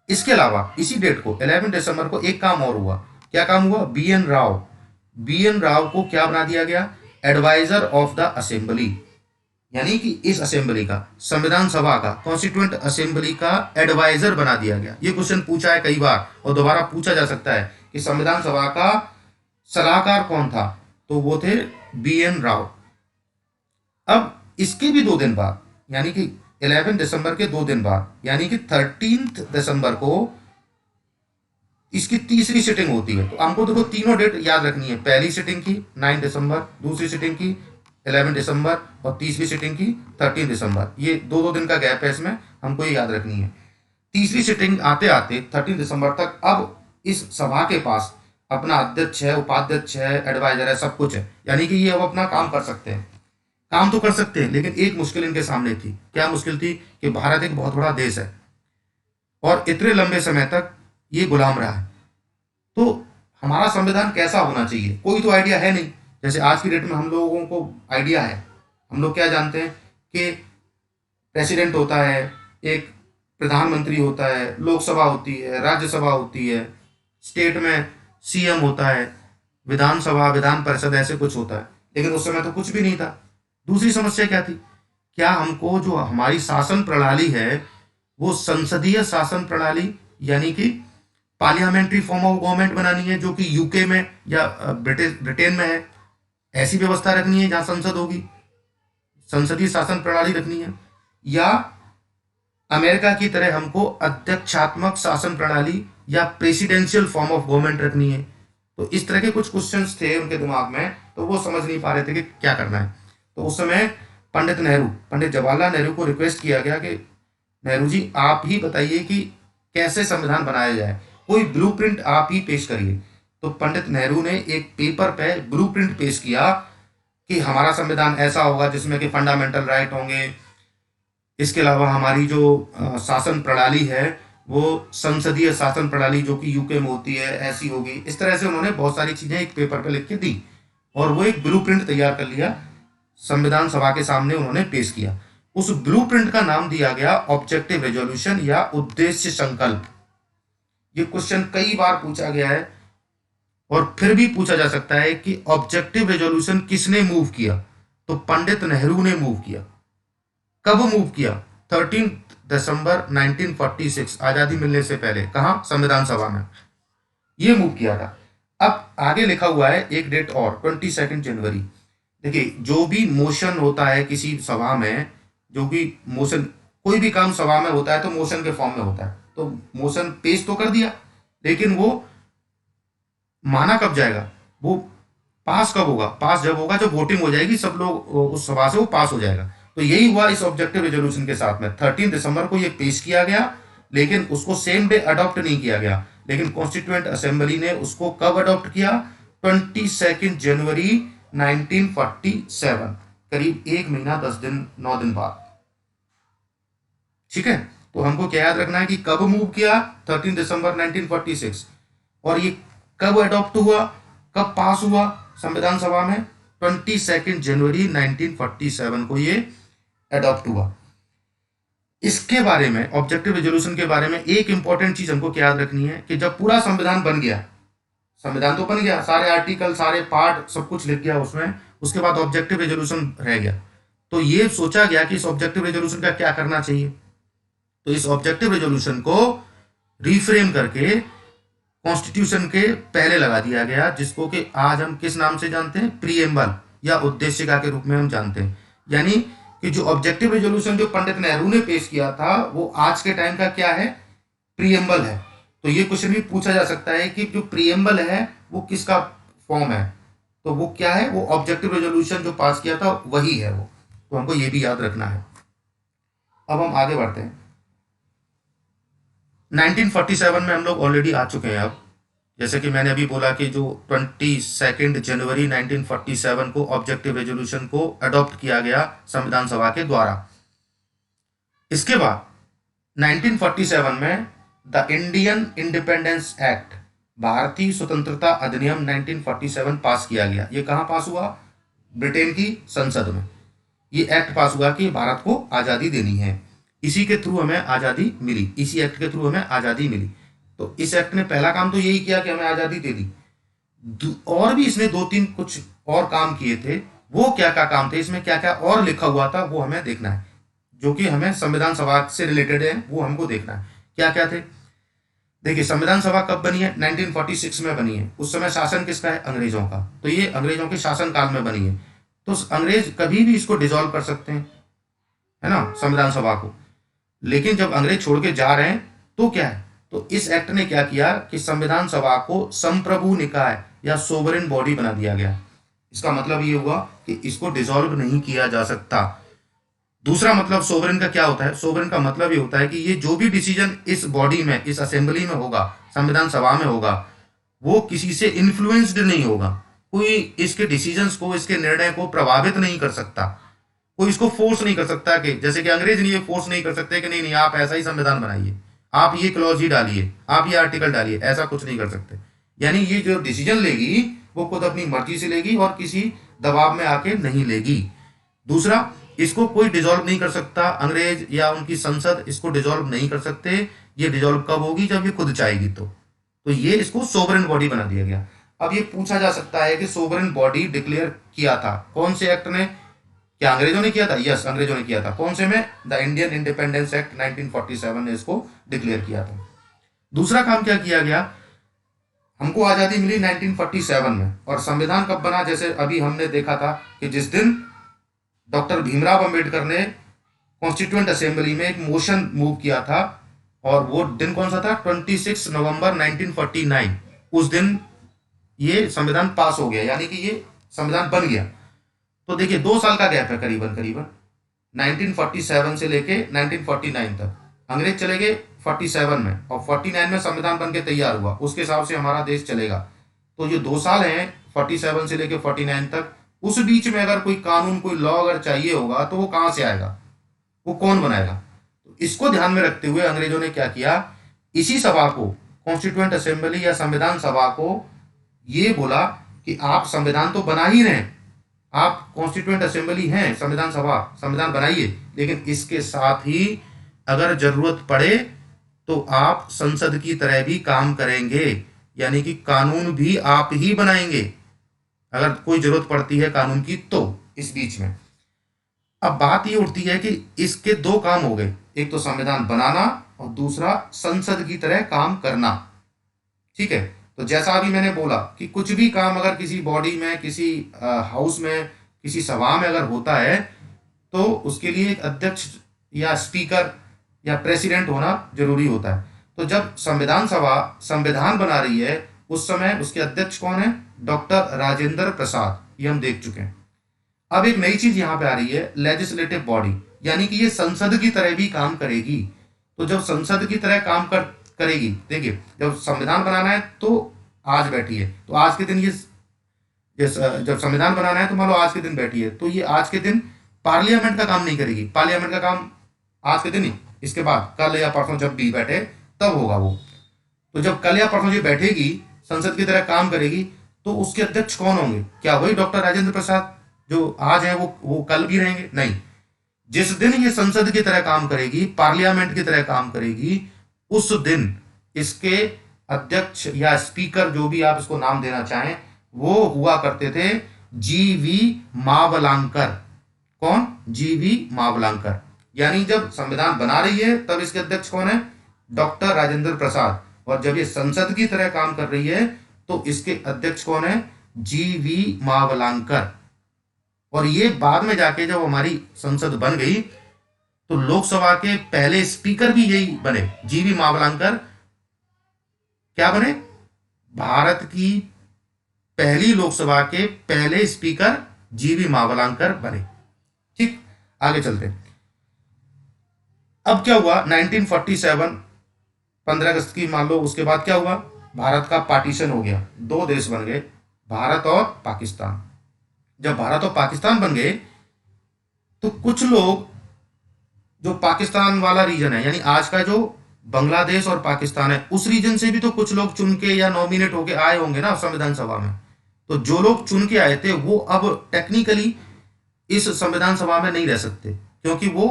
इसके अलावा इसी डेट को 11 दिसंबर को एक काम और हुआ। क्या काम हुआ, बी.एन. राव को क्या बना दिया गया, एडवाइजर ऑफ द असेंबली, यानी कि इस असेंबली का, संविधान सभा का, कॉन्स्टिट्यूएंट असेंबली का एडवाइजर बना दिया गया। ये क्वेश्चन पूछा है कई बार और दोबारा पूछा जा सकता है कि संविधान सभा का सलाहकार कौन था, तो वो थे बी.एन. राव। अब इसके भी 2 दिन बाद, यानी कि 11 दिसंबर के 2 दिन बाद, यानी कि 13 दिसंबर को इसकी तीसरी सिटिंग होती है। तो हमको देखो तीनों डेट याद रखनी है, पहली सिटिंग की 9 दिसंबर, दूसरी सिटिंग की 11 दिसंबर और तीसरी सिटिंग की 13 दिसंबर। ये 2-2 दिन का गैप है, इसमें हमको ये याद रखनी है। तीसरी सिटिंग आते आते 13 दिसंबर तक अब इस सभा के पास अपना अध्यक्ष है, उपाध्यक्ष है, एडवाइजर है, सब कुछ है, यानी कि ये अब अपना काम कर सकते हैं। काम तो कर सकते हैं, लेकिन एक मुश्किल इनके सामने थी। क्या मुश्किल थी कि भारत एक बहुत बड़ा देश है और इतने लंबे समय तक ये गुलाम रहा है, तो हमारा संविधान कैसा होना चाहिए, कोई तो आइडिया है नहीं। जैसे आज की डेट में हम लोगों को आइडिया है, हम लोग क्या जानते हैं कि प्रेसिडेंट होता है, एक प्रधानमंत्री होता है, लोकसभा होती है, राज्यसभा होती है, स्टेट में सीएम होता है, विधानसभा, विधान परिषद, ऐसे कुछ होता है। लेकिन उस समय तो कुछ भी नहीं था। दूसरी समस्या क्या थी, क्या हमको जो हमारी शासन प्रणाली है वो संसदीय शासन प्रणाली, यानी कि पार्लियामेंट्री फॉर्म ऑफ गवर्नमेंट बनानी है, जो कि यूके में या ब्रिटेन में है, ऐसी व्यवस्था रखनी है जहां संसद होगी, संसदीय शासन प्रणाली रखनी है, या अमेरिका की तरह हमको अध्यक्षात्मक शासन प्रणाली या प्रेसिडेंशियल फॉर्म ऑफ गवर्नमेंट रखनी है। तो इस तरह के कुछ क्वेश्चंस थे उनके दिमाग में, तो वो समझ नहीं पा रहे थे कि क्या करना है। तो उस समय पंडित जवाहरलाल नेहरू को रिक्वेस्ट किया गया कि नेहरू जी आप ही बताइए कि कैसे संविधान बनाया जाए, कोई ब्लूप्रिंट आप ही पेश करिए। तो पंडित नेहरू ने एक पेपर पे ब्लूप्रिंट पेश किया कि हमारा संविधान ऐसा होगा जिसमें कि फंडामेंटल राइट होंगे, इसके अलावा हमारी जो शासन प्रणाली है वो संसदीय शासन प्रणाली जो कि यूके में होती है ऐसी होगी। इस तरह से उन्होंने बहुत सारी चीजें एक पेपर पे लिख के दी और वो एक ब्लूप्रिंट तैयार कर लिया, संविधान सभा के सामने उन्होंने पेश किया। उस ब्लूप्रिंट का नाम दिया गया ऑब्जेक्टिव रेजोल्यूशन या उद्देश्य संकल्प। ये क्वेश्चन कई बार पूछा गया है और फिर भी पूछा जा सकता है कि ऑब्जेक्टिव रेजोल्यूशन किसने मूव किया, तो पंडित नेहरू ने मूव किया। कब मूव किया, 13 दिसंबर 1946, आजादी मिलने से पहले। कहां, संविधान सभा में ये मूव किया था। अब आगे लिखा हुआ है एक डेट और, 22 जनवरी। देखिए जो भी मोशन होता है किसी सभा में, जो भी मोशन, कोई भी काम सभा में होता है तो मोशन के फॉर्म में होता है। तो मोशन पेश तो कर दिया, लेकिन वो माना कब जाएगा, वो पास कब होगा, पास जब होगा जब वोटिंग हो जाएगी, सब लोग उस सभा से वो पास हो जाएगा। तो यही हुआ इस ऑब्जेक्टिव रेजोल्यूशन के साथ में। 13 दिसंबर को ये पेश किया गया, लेकिन उसको सेम डे अडॉप्ट नहीं किया गया। लेकिन कॉन्स्टिट्यूएंट असेंबली ने उसको कब अडॉप्ट किया? 22 जनवरी 1947, करीब 1 महीना 10 दिन 9 दिन बाद। ठीक है, तो हमको क्या याद रखना है कि कब मूव किया? 13 दिसंबर 1946। और ये कब अडॉप्ट हुआ, कब पास हुआ संविधान सभा में? 22 जनवरी 1947 को ये अडॉप्ट हुआ। इसके बारे में, ऑब्जेक्टिव रेजोल्यूशन के बारे में एक इंपॉर्टेंट चीज हमको क्या याद रखनी है कि जब पूरा संविधान बन गया, संविधान तो बन गया, सारे आर्टिकल, सारे पार्ट, सब कुछ लिख गया उसमें, उसके बाद ऑब्जेक्टिव रेजोल्यूशन रह गया। तो ये सोचा गया कि इस ऑब्जेक्टिव रेजोल्यूशन का क्या करना चाहिए। तो इस ऑब्जेक्टिव रेजोल्यूशन को रिफ्रेम करके कॉन्स्टिट्यूशन के पहले लगा दिया गया, जिसको कि आज हम किस नाम से जानते हैं? प्रीएम्बल या उद्देशिका के रूप में हम जानते हैं। यानी कि जो ऑब्जेक्टिव रेजोल्यूशन जो पंडित नेहरू ने पेश किया था, वो आज के टाइम का क्या है? प्रीएम्बल है। तो ये क्वेश्चन भी पूछा जा सकता है कि जो प्रीएम्बल है वो किसका फॉर्म है? तो वो क्या है? वो ऑब्जेक्टिव रेजोल्यूशन जो पास किया था वही है वो। तो हमको ये भी याद रखना है। अब हम आगे बढ़ते हैं। 1947 में हम लोग ऑलरेडी आ चुके हैं। अब जैसे कि मैंने अभी बोला कि जो 22 जनवरी 1947 को ऑब्जेक्टिव रेजोल्यूशन को अडॉप्ट किया गया संविधान सभा के द्वारा। इसके बाद 1947 में द इंडियन इंडिपेंडेंस एक्ट, भारतीय स्वतंत्रता अधिनियम 1947 पास किया गया। ये कहाँ पास हुआ? ब्रिटेन की संसद में ये एक्ट पास हुआ कि भारत को आज़ादी देनी है। इसी के थ्रू हमें आज़ादी मिली, इसी एक्ट के थ्रू हमें आज़ादी मिली। तो इस एक्ट ने पहला काम तो यही किया कि हमें आज़ादी दे दी। और भी इसने 2-3 कुछ और काम किए थे। वो क्या क्या काम थे, इसमें क्या क्या और लिखा हुआ था, वो हमें देखना है, जो कि हमें संविधान सभा से रिलेटेड है, वो हमको देखना है क्या क्या थे। देखिए, संविधान सभा कब बनी है? 1946 में बनी है। उस समय शासन किसका है? अंग्रेजों का। तो ये अंग्रेजों के शासन काल में बनी है। तो अंग्रेज कभी भी इसको डिसॉल्व कर सकते हैं, है ना, संविधान सभा को। लेकिन जब अंग्रेज छोड़ के जा रहे हैं तो क्या है? तो इस एक्ट ने क्या किया कि संविधान सभा को संप्रभु निकाय या सोवरेन बॉडी बना दिया गया। इसका मतलब ये हुआ कि इसको डिसॉल्व नहीं किया जा सकता। दूसरा मतलब सोवरेन का क्या होता है? सोवरेन का मतलब ये होता है कि ये जो भी डिसीजन इस बॉडी में, इस असेंबली में होगा, संविधान सभा में होगा, वो किसी से इन्फ्लुएंस्ड नहीं होगा। कोई इसके डिसीजंस को, इसके निर्णय को प्रभावित नहीं कर सकता। कोई इसको फोर्स नहीं कर सकता कि जैसे कि अंग्रेज ने ये फोर्स नहीं कर सकते कि नहीं नहीं आप ऐसा ही संविधान बनाइए, आप ये क्लॉज ही डालिए, आप ये आर्टिकल डालिए, ऐसा कुछ नहीं कर सकते। यानी ये जो डिसीजन लेगी वो खुद अपनी मर्जी से लेगी और किसी दबाव में आके नहीं लेगी। दूसरा, इसको कोई डिसॉल्व नहीं कर सकता, अंग्रेज या उनकी संसद इसको डिसॉल्व नहीं कर सकते। ये डिसॉल्व कब होगी? जब ये खुद चाहेगी। तो ये इसको सोवरेन बॉडी बना दिया गया। अब ये पूछा जा सकता है कि सोवरेन बॉडी डिक्लेयर किया था कौन से एक्ट ने? क्या अंग्रेजों ने किया था? यस, अंग्रेजों ने किया था। कौन से में? द इंडियन इंडिपेंडेंस एक्ट 1947 ने इसको डिक्लेयर किया था। दूसरा काम क्या किया गया? हमको आजादी मिली 1947 में। और संविधान कब बना? जैसे अभी हमने देखा था कि जिस दिन डॉक्टर भीमराव अंबेडकर ने कॉन्स्टिट्यूएंट असेंबली में एक मोशन मूव किया था, और वो दिन कौन सा था? 26 नवंबर 1949। उस दिन ये संविधान पास हो गया, यानी कि ये संविधान बन गया। तो देखिए 2 साल का गैप है करीबन करीबन, 1947 से लेके 1949 तक। अंग्रेज चले गए 47 में और 49 में संविधान बन के तैयार हुआ। उसके हिसाब से हमारा देश चलेगा। तो ये 2 साल हैं 47 से लेके 49 तक। उस बीच में अगर कोई कानून, कोई लॉ अगर चाहिए होगा तो वो कहाँ से आएगा? वो कौन बनाएगा? तो इसको ध्यान में रखते हुए अंग्रेजों ने क्या किया? इसी सभा को, कॉन्स्टिट्यूएंट असेंबली या संविधान सभा को, ये बोला कि आप संविधान तो बना ही रहे हैं, आप कॉन्स्टिट्यूएंट असेंबली हैं, संविधान सभा, संविधान बनाइए, लेकिन इसके साथ ही अगर जरूरत पड़े तो आप संसद की तरह भी काम करेंगे, यानी कि कानून भी आप ही बनाएंगे अगर कोई जरूरत पड़ती है कानून की। तो इस बीच में अब बात ये उठती है कि इसके 2 काम हो गए, एक तो संविधान बनाना और दूसरा संसद की तरह काम करना। ठीक है, तो जैसा अभी मैंने बोला कि कुछ भी काम अगर किसी बॉडी में, किसी हाउस में, किसी सभा में अगर होता है तो उसके लिए एक अध्यक्ष या स्पीकर या प्रेसिडेंट होना जरूरी होता है। तो जब संविधान सभा संविधान बना रही है उस समय उसके अध्यक्ष कौन है? डॉक्टर राजेंद्र प्रसाद, ये हम देख चुके हैं। अब एक नई चीज यहां पे आ रही है, लेजिस्लेटिव बॉडी, यानी कि ये संसद की तरह भी काम करेगी। तो जब संसद की तरह काम करेगी, देखिए जब संविधान बनाना है तो आज बैठी है, तो आज के दिन ये जब संविधान बनाना है तो मान लो आज के दिन बैठी है, तो ये आज के दिन पार्लियामेंट का काम नहीं करेगी, पार्लियामेंट का काम आज के दिन ही, इसके बाद कल या परसों जब भी बैठे तब होगा वो। तो जब कल या परसों ये बैठेगी, संसद की तरह काम करेगी, तो उसके अध्यक्ष कौन होंगे? क्या वही डॉक्टर राजेंद्र प्रसाद जो आज है वो कल भी रहेंगे? नहीं। जिस दिन ये संसद की तरह काम करेगी, पार्लियामेंट की तरह काम करेगी, उस दिन इसके अध्यक्ष या स्पीकर, जो भी आप इसको नाम देना चाहें, वो हुआ करते थे जीवी मावलांकर। कौन? जीवी मावलांकर। यानी जब संविधान बना रही है तब इसके अध्यक्ष कौन है? डॉक्टर राजेंद्र प्रसाद। और जब ये संसद की तरह काम कर रही है तो इसके अध्यक्ष कौन है? जीवी मावलांकर। और ये बाद में जाके जब हमारी संसद बन गई तो लोकसभा के पहले स्पीकर भी यही बने, जीवी मावलांकर। क्या बने? भारत की पहली लोकसभा के पहले स्पीकर जीवी मावलांकर बने। ठीक, आगे चलते हैं। अब क्या हुआ? 1947 15 अगस्त की मान लो, उसके बाद क्या हुआ? भारत का पार्टीशन हो गया, दो देश बन गए, भारत और पाकिस्तान। जब भारत और पाकिस्तान बन गए तो कुछ लोग, जो पाकिस्तान वाला रीजन है, यानी आज का जो बांग्लादेश और पाकिस्तान है, उस रीजन से भी तो कुछ लोग चुन के या नॉमिनेट होके आए होंगे ना संविधान सभा में। तो जो लोग चुन के आए थे वो अब टेक्निकली इस संविधान सभा में नहीं रह सकते, क्योंकि वो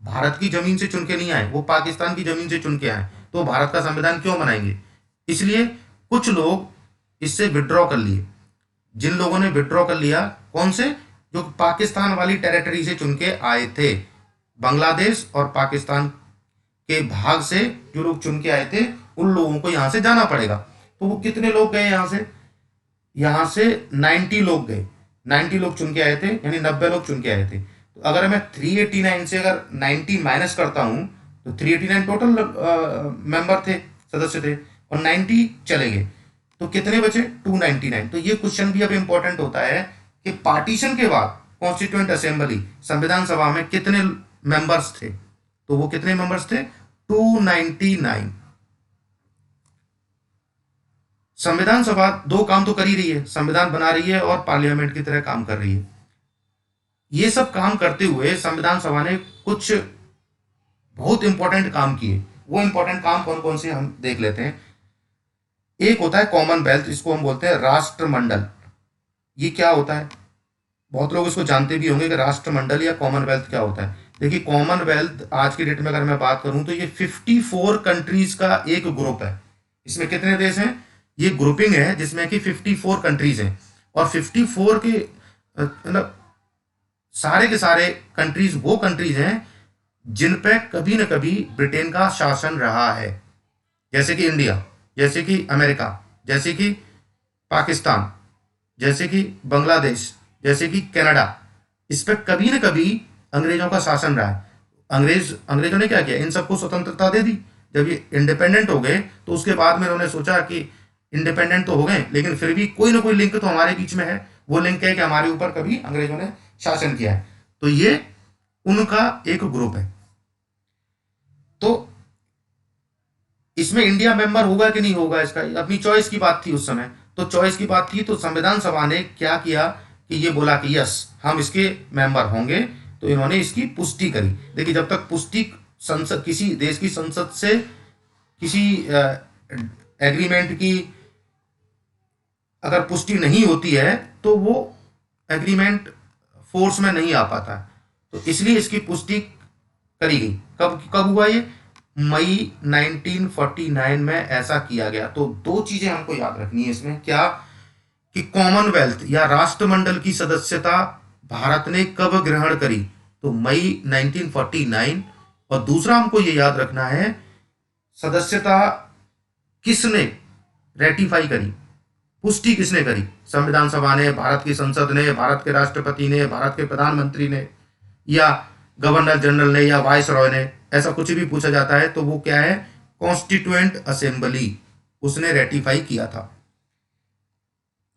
भारत की जमीन से चुन के नहीं आए, वो पाकिस्तान की जमीन से चुन के आए। तो भारत का संविधान क्यों बनाएंगे? इसलिए कुछ लोग इससे विड्रॉ कर लिए। जिन लोगों ने विड्रॉ कर लिया, कौन से? जो पाकिस्तान वाली टेरिटरी से चुन के आए थे, बांग्लादेश और पाकिस्तान के भाग से जो लोग चुन के आए थे, उन लोगों को यहां से जाना पड़ेगा। तो वो कितने लोग गए यहां से? यहां से 90 लोग गए, 90 लोग चुन के आए थे, यानी 90 लोग चुन के आए थे। तो अगर मैं 389 से अगर 90 माइनस करता हूं तो 389 टोटल मेंबर थे, सदस्य थे, और 90 चले गए, तो कितने बचे? 299। तो ये क्वेश्चन भी अब इंपॉर्टेंट होता है कि पार्टीशन के बाद कॉन्स्टिट्यूएंट असेंबली, संविधान सभा में कितने मेंबर्स थे? तो वो कितने मेंबर्स थे? 299। संविधान सभा दो काम तो कर ही रही है, संविधान बना रही है और पार्लियामेंट की तरह काम कर रही है। ये सब काम करते हुए संविधान सभा ने कुछ बहुत इंपॉर्टेंट काम किए। वो इंपॉर्टेंट काम कौन कौन से हम देख लेते हैं। एक होता है कॉमनवेल्थ, इसको हम बोलते हैं राष्ट्रमंडल। ये क्या होता है? बहुत लोग इसको जानते भी होंगे कि राष्ट्रमंडल या कॉमनवेल्थ क्या होता है। देखिए, कॉमनवेल्थ आज की डेट में अगर मैं बात करूं तो ये 54 कंट्रीज का एक ग्रुप है। इसमें कितने देश हैं? ये ग्रुपिंग है जिसमें कि 54 कंट्रीज हैं, और 54 के मतलब सारे के सारे कंट्रीज वो कंट्रीज हैं जिन पे कभी न कभी ब्रिटेन का शासन रहा है, जैसे कि इंडिया, जैसे कि अमेरिका, जैसे कि पाकिस्तान, जैसे कि बांग्लादेश, जैसे कि कनाडा। इस पर कभी न कभी अंग्रेजों का शासन रहा है। अंग्रेजों ने क्या किया? इन सबको स्वतंत्रता दे दी। जब ये इंडिपेंडेंट हो गए तो उसके बाद में उन्होंने सोचा कि इंडिपेंडेंट तो हो गए, लेकिन फिर भी कोई ना कोई लिंक तो हमारे बीच में है। वो लिंक है कि हमारे ऊपर कभी अंग्रेजों ने शासन किया है। तो ये उनका एक ग्रुप है। तो इसमें इंडिया मेंबर होगा कि नहीं होगा, इसका अपनी चॉइस की बात थी उस समय। तो चॉइस की बात थी, तो संविधान सभा ने क्या किया कि ये बोला कि यस, हम इसके मेंबर होंगे। तो इन्होंने इसकी पुष्टि करी। देखिए, जब तक पुष्टि संसद, किसी देश की संसद से किसी एग्रीमेंट की अगर पुष्टि नहीं होती है तो वो एग्रीमेंट फोर्स में नहीं आ पाता। तो इसलिए इसकी पुष्टि करी गई। कब कब हुआ ये? मई 1949 में ऐसा किया गया। तो दो चीजें हमको याद रखनी है इसमें। क्या? कि कॉमनवेल्थ या राष्ट्रमंडल की सदस्यता भारत ने कब ग्रहण करी? तो मई 1949। और दूसरा हमको ये याद रखना है, सदस्यता किसने रेटिफाई करी, पुष्टि किसने करी? संविधान सभा ने, भारत की संसद ने, भारत के राष्ट्रपति ने, भारत के प्रधानमंत्री ने, या गवर्नर जनरल ने, या वाइस रॉय ने। ऐसा कुछ भी पूछा जाता है तो वो क्या है? कॉन्स्टिट्यूएंट असेंबली, उसने रेटिफाई किया था।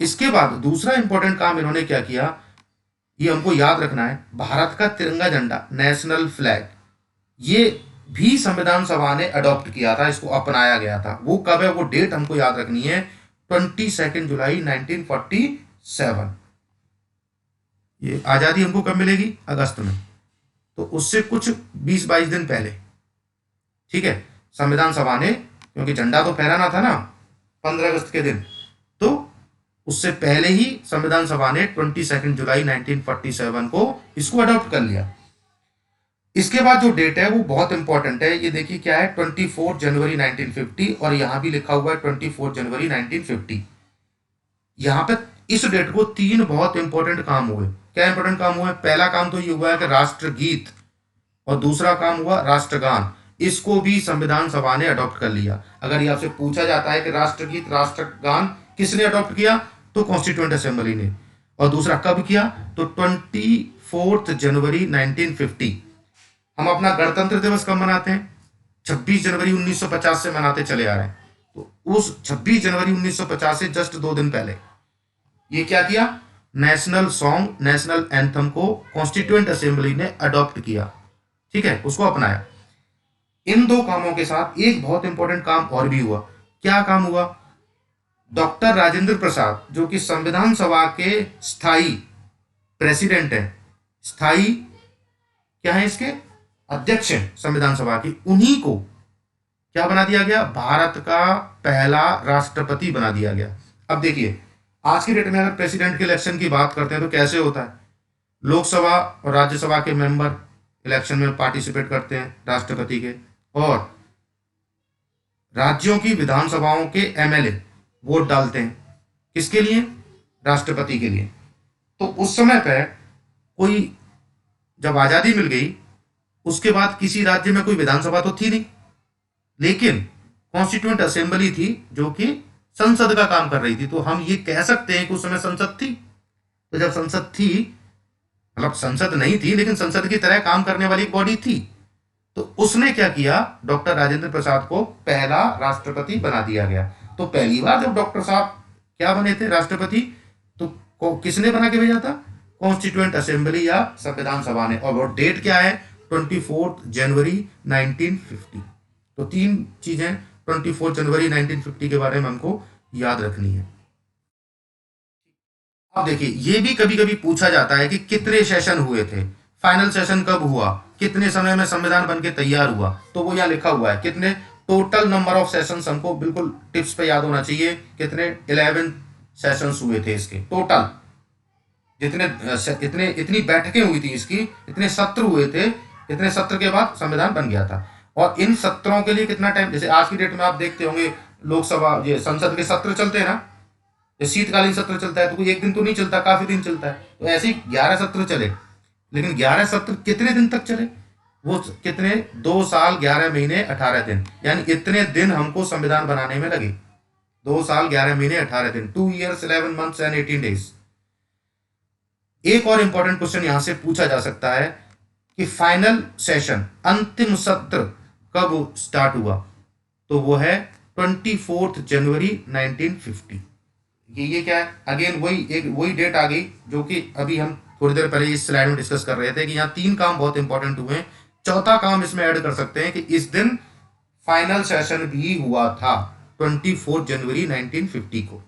इसके बाद दूसरा इंपॉर्टेंट काम इन्होंने क्या किया ये हमको याद रखना है, भारत का तिरंगा झंडा, नेशनल फ्लैग, ये भी संविधान सभा ने अडॉप्ट किया था, इसको अपनाया गया था। वो कब है, वो डेट हमको याद रखनी है, 22 जुलाई 1947। ये आजादी हमको कब मिलेगी, अगस्त में, तो उससे कुछ 20-22 दिन पहले, ठीक है, संविधान सभा ने, क्योंकि झंडा तो फहराना था ना 15 अगस्त के दिन, तो उससे पहले ही संविधान सभा ने 22 जुलाई 1947 को इसको अडॉप्ट कर लिया। इसके बाद जो डेट है वो बहुत इंपॉर्टेंट है, ये देखिए क्या है, 24 जनवरी 1950, और यहां भी लिखा हुआ है 24 जनवरी 1950। यहां पे इस डेट को 3 बहुत इंपॉर्टेंट काम हुए। क्या इंपॉर्टेंट काम हुआ है, पहला काम तो ये हुआ है कि राष्ट्रगीत, और दूसरा काम हुआ राष्ट्रगान, इसको भी संविधान सभा ने अडॉप्ट कर लिया। अगर ये आपसे पूछा जाता है कि राष्ट्रगीत राष्ट्रगान किसने अडॉप्ट किया, तो कॉन्स्टिट्यूएंट असेंबली ने, और दूसरा कब किया, तो 24 जनवरी 1950। हम अपना गणतंत्र दिवस कब मनाते हैं, 26 जनवरी 1950 से मनाते चले आ रहे हैं, तो उस 26 जनवरी 1950 से जस्ट 2 दिन पहले ये क्या किया, नेशनल सॉन्ग, नेशनल एंथम को कॉन्स्टिट्यूएंट असेंबली ने अडॉप्ट किया, ठीक है, उसको अपनाया। इन 2 कामों के साथ एक बहुत इंपॉर्टेंट काम और भी हुआ। क्या काम हुआ, डॉक्टर राजेंद्र प्रसाद, जो कि संविधान सभा के स्थायी प्रेसिडेंट है, स्थायी क्या है, इसके अध्यक्ष हैं संविधान सभा की, उन्हीं को क्या बना दिया गया, भारत का पहला राष्ट्रपति बना दिया गया। अब देखिए, आज की डेट में अगर प्रेसिडेंट के इलेक्शन की बात करते हैं तो कैसे होता है, लोकसभा और राज्यसभा के मेंबर इलेक्शन में पार्टिसिपेट करते हैं राष्ट्रपति के, और राज्यों की विधानसभाओं के एमएलए वोट डालते हैं, किसके लिए, राष्ट्रपति के लिए। तो उस समय पर कोई, जब आजादी मिल गई उसके बाद किसी राज्य में कोई विधानसभा तो थी नहीं, लेकिन कॉन्स्टिट्यूएंट असेंबली थी जो कि संसद का काम कर रही थी। तो हम ये कह सकते हैं कि उस समय संसद थी। तो जब संसद थी, मतलब संसद नहीं थी लेकिन संसद की तरह काम करने वाली एक बॉडी थी, तो उसने क्या किया, डॉक्टर राजेंद्र प्रसाद को पहला राष्ट्रपति बना दिया गया। तो पहली बार जब डॉक्टर साहब क्या बने थे, राष्ट्रपति, तो किसने बना के भेजा था, कॉन्स्टिट्यूएंट असेंबली या संविधान सभा ने, और वो डेट क्या है, 24 जनवरी 1950। तो 3 चीजें 24 जनवरी 1950 के बारे में हमको याद रखनी है। अब देखिए, ये भी कभी कभी पूछा जाता है कि कितने सेशन हुए थे, फाइनल सेशन कब हुआ, कितने समय में संविधान बनके तैयार हुआ, तो वो यहाँ लिखा हुआ है, कितने टोटल नंबर ऑफ सेशंस, हमको बिल्कुल टिप्स पे याद होना चाहिए, कितने 11 सेशंस हुए थे इसके टोटल, जितने इतने इतनी बैठकें हुई थी इसकी, इतने सत्र हुए थे, इतने सत्र के बाद संविधान बन गया था। और इन सत्रों के लिए कितना टाइम, जैसे आज की डेट में आप देखते होंगे लोकसभा, ये संसद के सत्र चलते हैं ना, ये शीतकालीन सत्र चलता है, तो कोई एक दिन तो नहीं चलता, काफी दिन चलता है। तो ऐसे ही 11 सत्र चले, लेकिन 11 सत्र कितने दिन तक चले, वो कितने, 2 साल 11 महीने 18 दिन, यानी इतने दिन हमको संविधान बनाने में लगे, 2 साल 11 महीने 18 दिन, 2 years 11 months and 18 days। एक और इंपॉर्टेंट क्वेश्चन यहां से पूछा जा सकता है कि फाइनल सेशन, अंतिम सत्र कब स्टार्ट हुआ, तो वो है 24 जनवरी 1950। ये क्या है, अगेन वही डेट आ गई जो कि अभी हम थोड़ी देर पहले इस स्लाइड में डिस्कस कर रहे थे कि यहाँ 3 काम बहुत इंपॉर्टेंट हुए हैं। चौथा काम इसमें ऐड कर सकते हैं कि इस दिन फाइनल सेशन भी हुआ था 24 जनवरी 1950 को।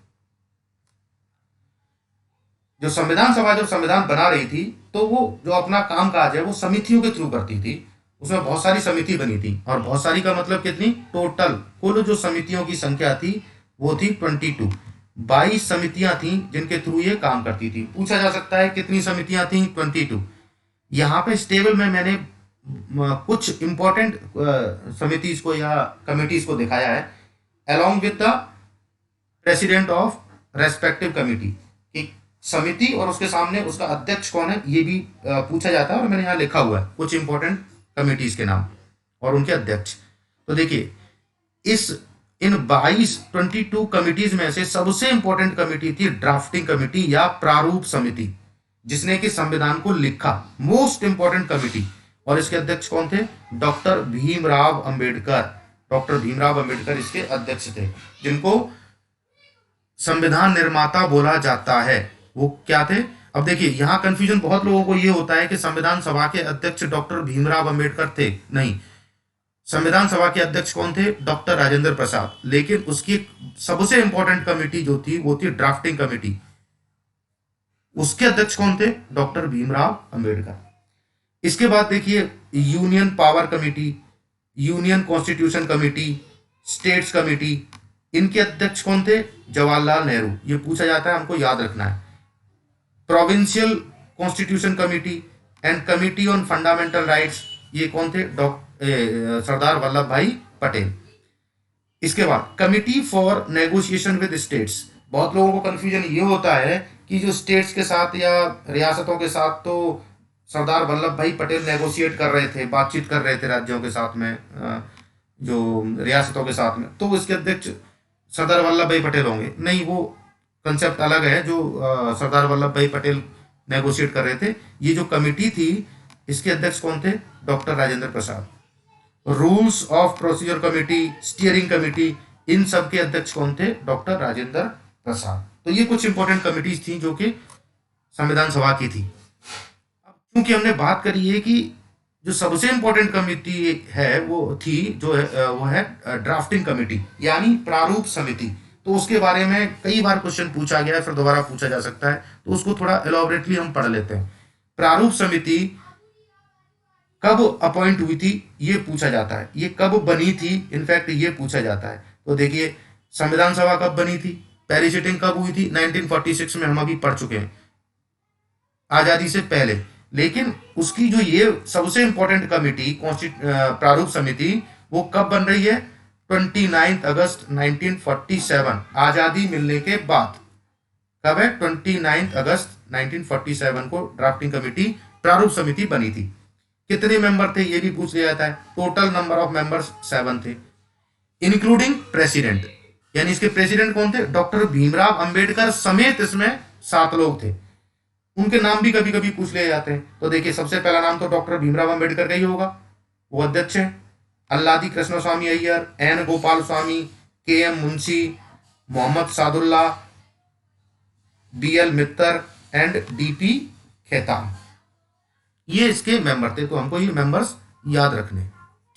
जो संविधान सभा जब संविधान बना रही थी, तो वो जो अपना काम काज है वो समितियों के थ्रू करती थी। उसमें बहुत सारी समिति बनी थी, और बहुत सारी का मतलब कितनी, टोटल कुल जो समितियों की संख्या थी वो थी 22, 22 समितियां थी जिनके थ्रू ये काम करती थी। पूछा जा सकता है कितनी समितियां थी, 22। यहाँ पे इस टेबल में मैंने कुछ इंपॉर्टेंट समितिज को या कमिटीज को दिखाया है, along with the president of respective committee. समिति और उसके सामने उसका अध्यक्ष कौन है, ये भी पूछा जाता है, और मैंने यहाँ लिखा हुआ है कुछ इंपॉर्टेंट कमिटीज के नाम और उनके अध्यक्ष। तो देखिए, इन 22 कमिटीज में से सबसे इंपॉर्टेंट कमिटी थी ड्राफ्टिंग कमिटी या प्रारूप समिति, जिसने कि संविधान को लिखा, मोस्ट इंपॉर्टेंट कमिटी। और इसके अध्यक्ष कौन थे, डॉक्टर भीमराव अंबेडकर। डॉक्टर भीमराव अंबेडकर इसके अध्यक्ष थे, जिनको संविधान निर्माता बोला जाता है। वो क्या थे, अब देखिए यहाँ कंफ्यूजन बहुत लोगों को ये होता है कि संविधान सभा के अध्यक्ष डॉक्टर भीमराव अंबेडकर थे। नहीं, संविधान सभा के अध्यक्ष कौन थे? डॉक्टर राजेंद्र प्रसाद। लेकिन उसकी एक सबसे इंपॉर्टेंट कमेटी जो थी वो थी ड्राफ्टिंग कमेटी, उसके अध्यक्ष कौन थे? डॉक्टर भीमराव अंबेडकर। इसके बाद देखिए union power committee, union constitution committee, states committee, इनके अध्यक्ष कौन थे? जवाहरलाल नेहरू। ये पूछा जाता है, हमको याद रखना है। Provincial constitution committee and committee on fundamental rights, ये कौन थे? सरदार वल्लभ भाई पटेल। इसके बाद committee for negotiation with states. बहुत लोगों को कंफ्यूजन ये होता है कि जो स्टेट्स के साथ या रियासतों के साथ तो सरदार वल्लभ भाई पटेल नेगोशिएट कर रहे थे, बातचीत कर रहे थे राज्यों के साथ में, जो रियासतों के साथ में, तो इसके अध्यक्ष सरदार वल्लभ भाई पटेल होंगे। नहीं, वो कंसेप्ट अलग है। जो सरदार वल्लभ भाई पटेल नेगोशिएट कर रहे थे, ये जो कमिटी थी इसके अध्यक्ष कौन थे? Doctor Rajendra Prasad. Rules of procedure committee, steering committee, इन सब के अध्यक्ष कौन थे? डॉक्टर राजेंद्र प्रसाद। तो ये कुछ इंपॉर्टेंट कमिटीज थी जो कि संविधान सभा की थी। अब क्योंकि हमने बात करी है कि जो सबसे इंपॉर्टेंट कमेटी है वो थी, जो है वो है ड्राफ्टिंग कमेटी, यानी प्रारूप समिति। तो उसके बारे में कई बार क्वेश्चन पूछा गया है, फिर दोबारा पूछा जा सकता है, तो उसको थोड़ा एलॉबरेटली हम पढ़ लेते हैं। प्रारूप समिति कब अपॉइंट हुई थी ये पूछा जाता है, ये कब बनी थी इनफैक्ट ये पूछा जाता है। तो देखिए संविधान सभा कब बनी थी, पहली सिटिंग कब हुई थी? 1946 में, हम अभी पढ़ चुके हैं, आजादी से पहले। लेकिन उसकी जो ये सबसे इंपॉर्टेंट कमेटी प्रारूप समिति, वो कब बन रही है? 29 अगस्त 1947, आजादी मिलने के बाद। कब है? 29 अगस्त 1947 को ड्राफ्टिंग कमेटी प्रारूप समिति बनी थी। कितने मेंबर थे ये भी पूछ लिया जाता है। टोटल नंबर ऑफ मेंबर्स 7 थे, इंक्लूडिंग प्रेसिडेंट, यानी इसके प्रेसिडेंट कौन थे? डॉक्टर भीमराव अंबेडकर समेत इसमें 7 लोग थे। उनके नाम भी कभी कभी पूछ लिए जाते हैं। तो देखिए सबसे पहला नाम तो डॉक्टर भीमराव अंबेडकर का ही होगा, वो अध्यक्ष है। Alladi Krishna Swami Ayyar, N Gopal Swami, K M Munshi, Mohammed Saadulla, B L Mitter and D P Khaitan, ये इसके मेंबर थे। तो हमको ये मेंबर्स याद रखने,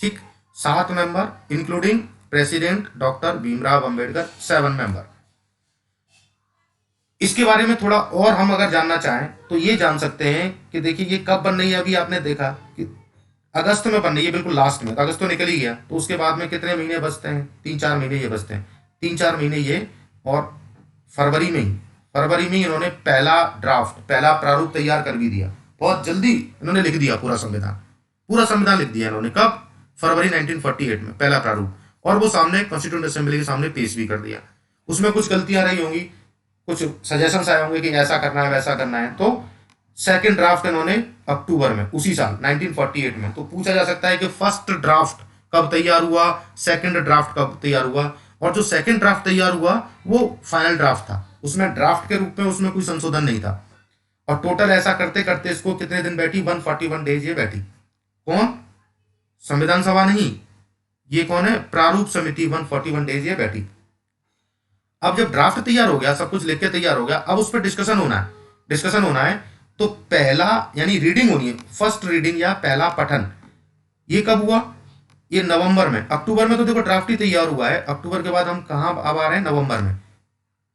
ठीक। 7 member including president doctor Bhimrao Ambedkar, 7 member. इसके बारे में थोड़ा और हम अगर जानना चाहें तो ये जान सकते हैं कि देखिए ये कब बन रही है। अभी आपने देखा कि अगस्त में बन रही है, बिल्कुल लास्ट में। तो अगस्त तो निकल ही गया, तो उसके बाद में कितने महीने बचते हैं? 3-4 महीने ये बचते हैं, 3-4 महीने ये। और फरवरी में ही इन्होंने पहला ड्राफ्ट, पहला प्रारूप तैयार कर भी दिया। बहुत जल्दी इन्होंने लिख दिया पूरा संविधान लिख दिया इन्होंने। कब? फरवरी 1948 में पहला प्रारूप। और वो सामने कॉन्स्टिट्यूएंट असेंबली के सामने पेश भी कर दिया। उसमें कुछ गलतियां रही होंगी, कुछ सजेशंस आए होंगे कि ऐसा करना है वैसा करना है। तो सेकंड ड्राफ्ट इन्होंने अक्टूबर में, उसी साल 1948 में। तो पूछा जा सकता है कि फर्स्ट ड्राफ्ट कब तैयार हुआ, सेकंड ड्राफ्ट कब तैयार हुआ। और जो सेकंड ड्राफ्ट तैयार हुआ वो फाइनल ड्राफ्ट था, उसमें ड्राफ्ट के रूप में उसमें कोई संशोधन नहीं था। और टोटल ऐसा करते करते इसको कितने दिन बैठी? 141 डेज ये बैठी। कौन? संविधान सभा नहीं, ये कौन है? प्रारूप समिति। 141 डेज ये बैठी। अब जब ड्राफ्ट तैयार हो गया, सब कुछ लिख के तैयार हो गया, अब उस पर डिस्कशन होना है। तो पहला यानी रीडिंग होनी है, फर्स्ट रीडिंग या पहला पठन, ये कब हुआ? ये नवंबर में। अक्टूबर में तो देखो ड्राफ्ट ही तैयार हुआ है। अक्टूबर के बाद हम कहां अब आ रहे हैं? नवंबर में,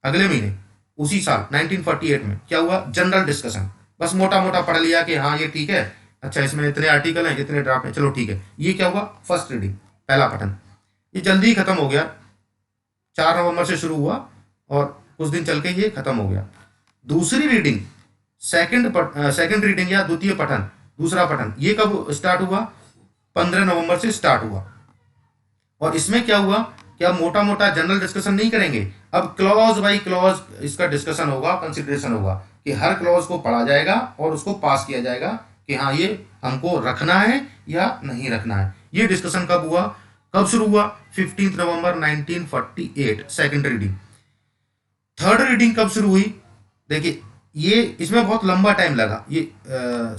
अगले महीने, उसी साल 1948 में। क्या हुआ? General discussion. बस मोटा मोटा पढ़ लिया कि हाँ ये ठीक है, अच्छा इसमें इतने आर्टिकल हैं, इतने ड्राफ्ट हैं, चलो ठीक है। ये क्या हुआ? फर्स्ट रीडिंग, पहला पठन। ये जल्दी ही खत्म हो गया, 4 नवंबर से शुरू हुआ और कुछ दिन चल के ये खत्म हो गया। दूसरी रीडिंग, सेकंड रीडिंग या द्वितीय पठन, दूसरा पठन, ये कब स्टार्ट हुआ? 15 नवंबर से स्टार्ट हुआ। और इसमें क्या हुआ? क्या मोटा मोटा जनरल डिस्कशन नहीं करेंगे, अब क्लॉज बाई क्लॉज इसका डिस्कशन होगा, कंसिडरेशन होगा कि हर क्लॉज को पढ़ा जाएगा और उसको पास किया जाएगा कि हाँ ये हमको रखना है या नहीं रखना है। ये डिस्कशन कब हुआ, कब शुरू हुआ? 15 नवंबर 1948 सेकंड रीडिंग। थर्ड रीडिंग कब शुरू हुई? देखिए ये इसमें बहुत लंबा टाइम लगा, ये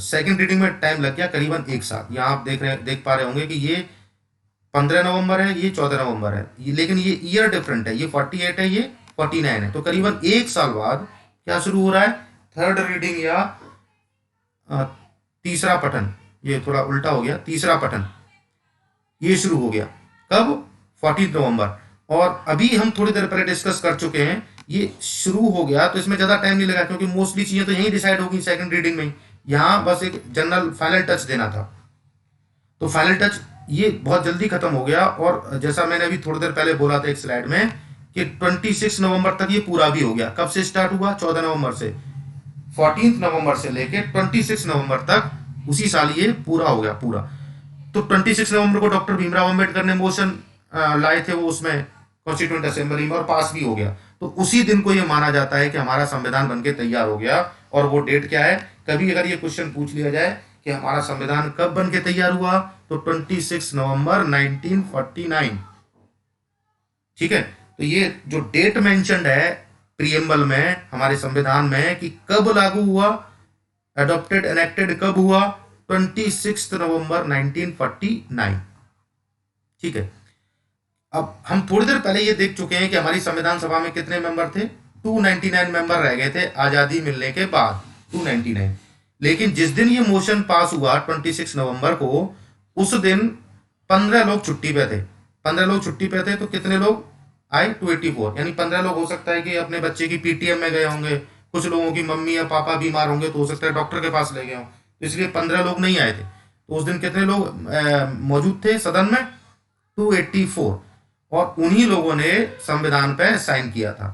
सेकंड रीडिंग में टाइम लग गया करीबन 1 साल। यहाँ आप देख पा रहे होंगे कि ये 15 नवंबर है, ये 14 नवंबर है, लेकिन ये ईयर डिफरेंट है, ये 48 है, ये 49 है। तो करीबन 1 साल बाद क्या शुरू हो रहा है? थर्ड रीडिंग या तीसरा पठन, ये थोड़ा उल्टा हो गया, तीसरा पठन ये शुरू हो गया। कब? 14 नवंबर। और अभी हम थोड़ी देर पहले डिस्कस कर चुके हैं, ये शुरू हो गया तो इसमें ज़्यादा टाइम नहीं लगा, क्योंकि मोस्टली चीज़ें तो यहीं डिसाइड होगी सेकंड रीडिंग में ही। यहाँ बस एक जनरल फाइनल टच देना था, तो फाइनल टच ये बहुत जल्दी खत्म हो गया। और जैसा मैंने अभी थोड़ी देर पहले बोला था एक स्लाइड में कि 26 नवंबर तक ये पूरा भी हो गया। कब से स्टार्ट हुआ? 14 नवंबर से। 14 नवंबर से लेके 26 नवंबर तक उसी साल ये पूरा हो गया पूरा। तो 26 नवंबर को डॉक्टर भीमराव अंबेडकर ने मोशन लाए थे वो उसमें कॉन्स्टिट्यूंट असेंबली में, और पास भी हो गया। तो उसी दिन को ये माना जाता है कि हमारा संविधान बनके तैयार हो गया। और वो डेट क्या है? कभी अगर ये क्वेश्चन पूछ लिया जाए कि हमारा संविधान कब बनके तैयार हुआ, तो 26 नवंबर 1949। ठीक है, तो ये जो डेट मेंशन्ड है प्रीएम्बल में हमारे संविधान में कि कब लागू हुआ, अडॉप्टेड एनेक्टेड कब हुआ, 26 नवंबर 1949। ठीक है, अब हम थोड़ी देर पहले ये देख चुके हैं कि हमारी संविधान सभा में कितने मेंबर थे? 299 मेंबर रह गए थे आजादी मिलने के बाद, 299। लेकिन जिस दिन ये मोशन पास हुआ 26 नवंबर को, उस दिन 15 लोग छुट्टी पे थे। 15 लोग छुट्टी पे थे, तो कितने लोग आए? 284। यानी 15 लोग हो सकता है कि अपने बच्चे की पीटीएम में गए होंगे, कुछ लोगों की मम्मी या पापा बीमार होंगे तो हो सकता है डॉक्टर के पास ले गए हों, तो इसलिए 15 लोग नहीं आए थे। तो उस दिन कितने लोग मौजूद थे सदन में? 284। और उन्हीं लोगों ने संविधान पे साइन किया था।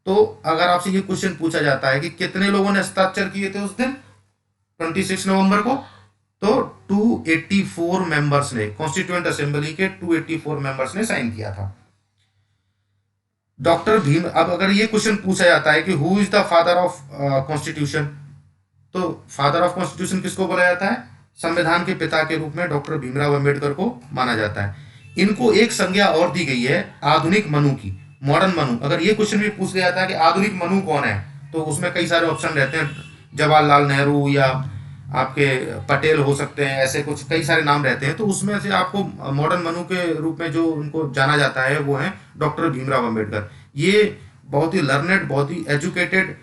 तो अगर आपसे ये क्वेश्चन पूछा जाता है कि कितने लोगों ने हस्ताक्षर किए थे उस दिन 26 नवंबर को, तो 284 मेंबर्स ने, कॉन्स्टिट्यूएंट असेंबली के 284 मेंबर्स ने साइन किया था। डॉक्टर भीम, अब अगर ये क्वेश्चन पूछा जाता है कि who is the father of constitution, तो फादर ऑफ कॉन्स्टिट्यूशन किसको बोला जाता है? संविधान के पिता के रूप में डॉक्टर भीमराव अंबेडकर को माना जाता है। इनको एक संज्ञा और दी गई है आधुनिक मनु की, मॉडर्न मनु। अगर ये क्वेश्चन भी पूछ लिया जाता है कि आधुनिक मनु कौन है, तो उसमें कई सारे ऑप्शन रहते हैं, जवाहरलाल नेहरू या आपके पटेल हो सकते हैं, ऐसे कुछ कई सारे नाम रहते हैं। तो उसमें से आपको मॉडर्न मनु के रूप में जो उनको जाना जाता है वो है डॉक्टर भीमराव अंबेडकर। ये बहुत ही लर्नेड, बहुत ही एजुकेटेड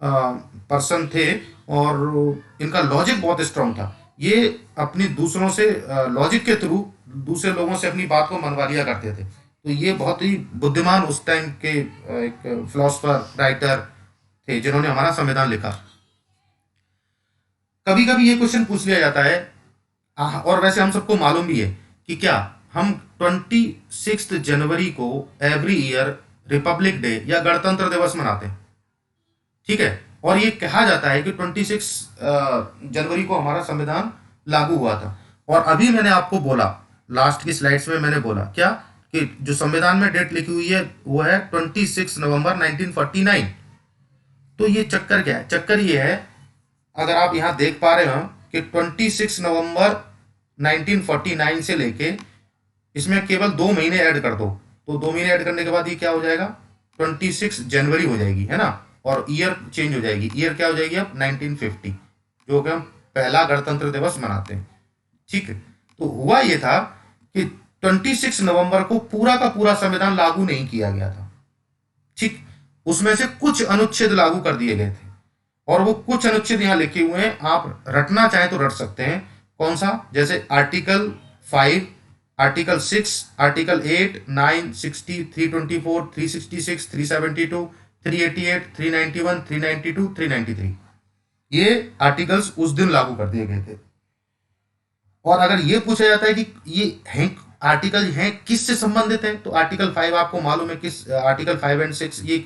पर्सन थे, और इनका लॉजिक बहुत स्ट्रांग था। ये अपनी दूसरों से लॉजिक के थ्रू दूसरे लोगों से अपनी बात को मनवा लिया करते थे। तो ये बहुत ही बुद्धिमान उस टाइम के एक फिलोसफर राइटर थे जिन्होंने हमारा संविधान लिखा। कभी कभी ये क्वेश्चन पूछ लिया जाता है, और वैसे हम सबको मालूम भी है कि क्या हम 26 जनवरी को एवरी ईयर रिपब्लिक डे या गणतंत्र दिवस मनाते हैं। ठीक है, और ये कहा जाता है कि 26 जनवरी को हमारा संविधान लागू हुआ था। और अभी मैंने आपको बोला, लास्ट की स्लाइड्स में मैंने बोला क्या, कि जो संविधान में डेट लिखी हुई है वो है 26 नवंबर 1949। तो ये चक्कर क्या है? चक्कर ये है, अगर आप यहां देख पा रहे हो कि 26 नवंबर 1949 से लेके इसमें केवल 2 महीने ऐड कर दो, तो 2 महीने ऐड करने के बाद ये क्या हो जाएगा? 26 जनवरी हो जाएगी, है ना। और ईयर चेंज हो जाएगी, ईयर क्या हो जाएगी अब? 1950, जो कि हम पहला गणतंत्र दिवस मनाते हैं। ठीक है, तो हुआ ये था कि 26 नवंबर को पूरा का पूरा संविधान लागू नहीं किया गया था। ठीक, उसमें से कुछ अनुच्छेद लागू कर दिए गए थे, और वो कुछ अनुच्छेद यहां लिखे हुए हैं, आप रटना चाहें तो रट सकते हैं। कौन सा? जैसे आर्टिकल 5, आर्टिकल 6, आर्टिकल 8, 9, 60, 324, 366, 372, 388, 391, 392, 393, ये आर्टिकल्स उस दिन लागू कर दिए गए थे। और अगर ये पूछा जाता है कि ये हैं आर्टिकल हैं किससे संबंधित है, तो आर्टिकल 5 आपको मालूम है किस, आर्टिकल 5 एंड 6, ये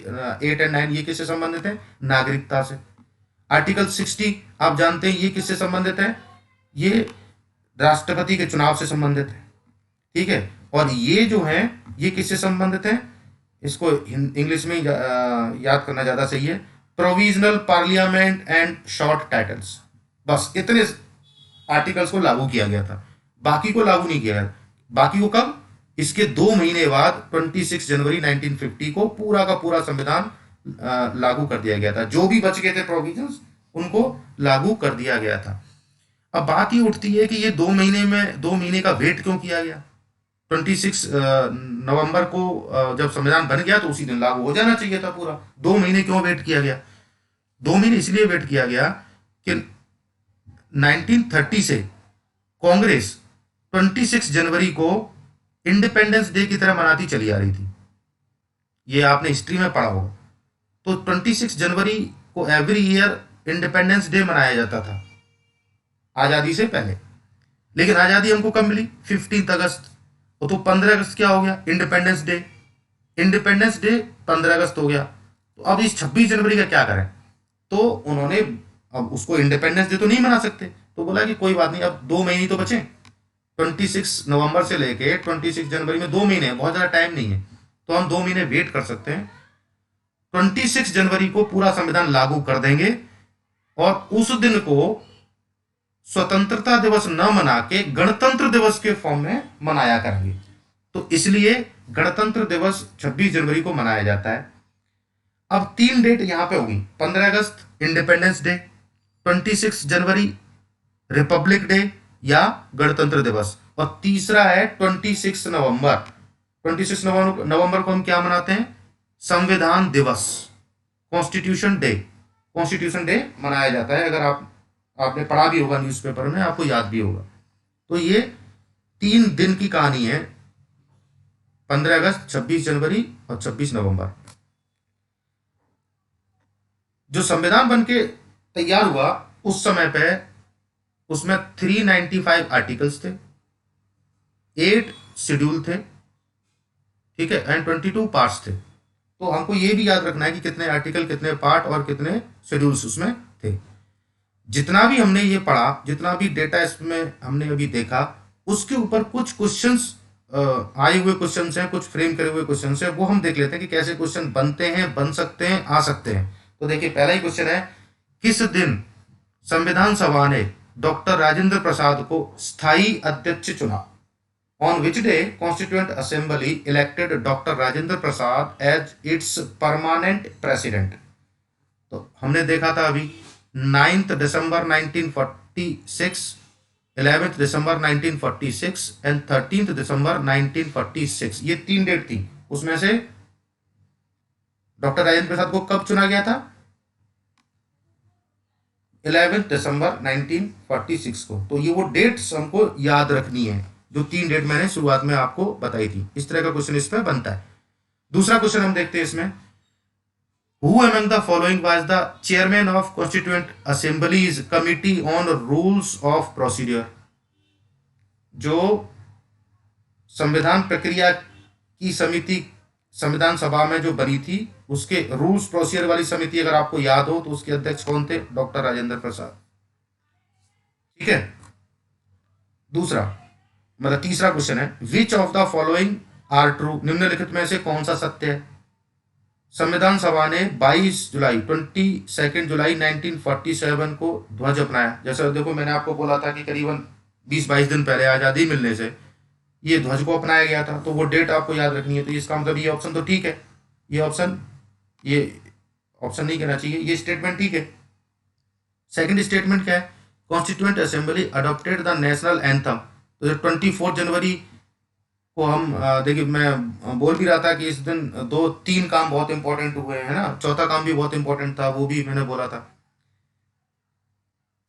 8 एंड 9 ये किससे संबंधित है? नागरिकता से। आर्टिकल 60 आप जानते हैं ये किससे संबंधित है? ये राष्ट्रपति के चुनाव से संबंधित है। ठीक है, और ये जो है ये किससे संबंधित है? इसको इंग्लिश में याद करना ज्यादा सही है, provisional parliament and short titles. बस इतने आर्टिकल्स को लागू किया गया था, बाकी को लागू नहीं किया गया। बाकी को कब? इसके 2 महीने बाद 26 जनवरी 1950 को पूरा का पूरा संविधान लागू कर दिया गया था। जो भी बच गए थे प्रोविजंस उनको लागू कर दिया गया था। अब बात ये उठती है कि ये 2 महीने में 2 महीने का वेट क्यों किया गया? 26 नवंबर को जब संविधान बन गया तो उसी दिन लागू हो जाना चाहिए था पूरा, 2 महीने क्यों वेट किया गया? 2 महीने इसलिए वेट किया गया कि 1930 से कांग्रेस 26 जनवरी को इंडिपेंडेंस डे की तरह मनाती चली आ रही थी। ये आपने हिस्ट्री में पढ़ा होगा। तो 26 जनवरी को एवरी ईयर इंडिपेंडेंस डे मनाया जाता था आज़ादी से पहले। लेकिन आज़ादी हमको कब मिली? 15 अगस्त। तो 15 अगस्त क्या हो गया? Independence day. इंडिपेंडेंस डे 15 अगस्त हो गया। तो अब इस 26 जनवरी का क्या करें? तो उन्होंने, अब उसको इंडिपेंडेंस डे तो नहीं मना सकते, तो बोला कि कोई बात नहीं, अब 2 महीने तो बचे। 26 नवंबर से लेके 26 जनवरी में 2 महीने, बहुत ज़्यादा टाइम नहीं है, तो हम 2 महीने वेट कर सकते हैं। 26 जनवरी को पूरा संविधान लागू कर देंगे और उस दिन को स्वतंत्रता दिवस न मना के गणतंत्र दिवस के फॉर्म में मनाया करेंगे। तो इसलिए गणतंत्र दिवस 26 जनवरी को मनाया जाता है। अब 3 डेट यहां पे होगी: 15 अगस्त इंडिपेंडेंस डे, 26 जनवरी रिपब्लिक डे या गणतंत्र दिवस, और तीसरा है 26 नवंबर। 26 नवंबर को हम क्या मनाते हैं? संविधान दिवस, कॉन्स्टिट्यूशन डे। कॉन्स्टिट्यूशन डे मनाया जाता है। अगर आपने पढ़ा भी होगा न्यूज़पेपर में, आपको याद भी होगा। तो ये 3 दिन की कहानी है: 15 अगस्त, 26 जनवरी और 26 नवंबर। जो संविधान बन के तैयार हुआ उस समय पे, उसमें 395 आर्टिकल्स थे, 8 शेड्यूल थे, ठीक है, एंड 22 पार्ट्स थे। तो हमको ये भी याद रखना है कि कितने आर्टिकल, कितने पार्ट और कितने शेड्यूल्स उसमें थे। जितना भी हमने ये पढ़ा, जितना भी डेटा इसमें हमने अभी देखा, उसके ऊपर कुछ क्वेश्चंस आए हुए क्वेश्चंस हैं, कुछ फ्रेम करे हुए क्वेश्चंस हैं, वो हम देख लेते हैं कि कैसे क्वेश्चन बनते हैं, बन सकते हैं, आ सकते हैं। तो देखिए, पहला ही क्वेश्चन है: किस दिन संविधान सभा ने डॉक्टर राजेंद्र प्रसाद को स्थायी अध्यक्ष चुना? On which day constituent assembly elected doctor Rajendra Prasad as its permanent president? तो हमने देखा था अभी 9 दिसंबर 1946, 11 दिसंबर 1946 एंड 13 दिसंबर 1946, ये 3 डेट थी। उसमें से डॉक्टर राजेंद्र प्रसाद को कब चुना गया था? 11 दिसंबर 1946 को। तो ये वो डेट्स हमको याद रखनी है, जो 3 डेट मैंने शुरुआत में आपको बताई थी। इस तरह का क्वेश्चन इस पर बनता है। दूसरा क्वेश्चन हम देखते हैं इसमें: Who among the following was the chairman of Constituent Assembly's Committee on Rules of Procedure? जो संविधान प्रक्रिया की समिति संविधान सभा में जो बनी थी, उसके रूल्स प्रोसीजर वाली समिति, अगर आपको याद हो, तो उसके अध्यक्ष कौन थे? डॉक्टर राजेंद्र प्रसाद। ठीक है। दूसरा, मतलब तीसरा क्वेश्चन है: which of the following are true? निम्नलिखित में से कौन सा सत्य है? संविधान सभा ने 22 जुलाई 1947 को ध्वज अपनाया। जैसे देखो, मैंने आपको बोला था कि करीबन 20-22 दिन पहले आज़ादी मिलने से ये ध्वज को अपनाया गया था। तो वो डेट आपको याद रखनी है। तो इसका मतलब ये ऑप्शन तो ठीक है, ये ऑप्शन नहीं कहना चाहिए, ये स्टेटमेंट ठीक है। सेकंड स्टेटमेंट क्या है? Constituent assembly adopted the national anthem. तो 24 जनवरी को हम देखिए, मैं बोल भी रहा था कि इस दिन 2-3 काम बहुत इंपॉर्टेंट हुए हैं ना, चौथा काम भी बहुत इंपॉर्टेंट था, वो भी मैंने बोला था।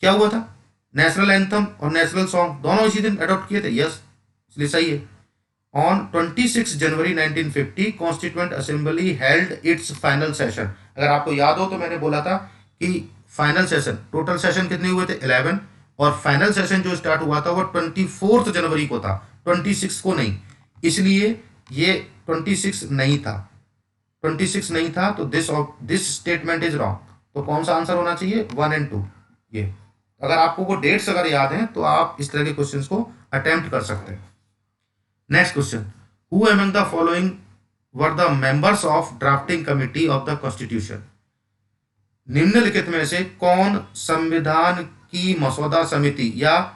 क्या हुआ था? नेशनल एंथम और नेशनल सॉन्ग दोनों इसी दिन अडॉप्ट किए थे। यस, इसलिए सही है। On 26 January 1950 constituent assembly held it's final session. अगर आपको याद हो तो मैंने बोला था कि फाइनल सेशन, टोटल सेशन कितने हुए थे? 11, और फाइनल सेशन जो स्टार्ट हुआ था वो 24 जनवरी को था, 26 को नहीं। इसलिए ये 26 नहीं था, 26 नहीं था। तो दिस स्टेटमेंट इज रॉन्ग। तो कौन सा आंसर होना चाहिए? 1 और 2। ये अगर आपको वो डेट्स अगर याद हैं तो आप इस तरह के क्वेश्चंस को अटेम्प्ट कर सकते हैं। Next question: who among the following were the members of drafting committee of the constitution? निम्नलिखित में से कौन संविधान की मसौदा समिति, या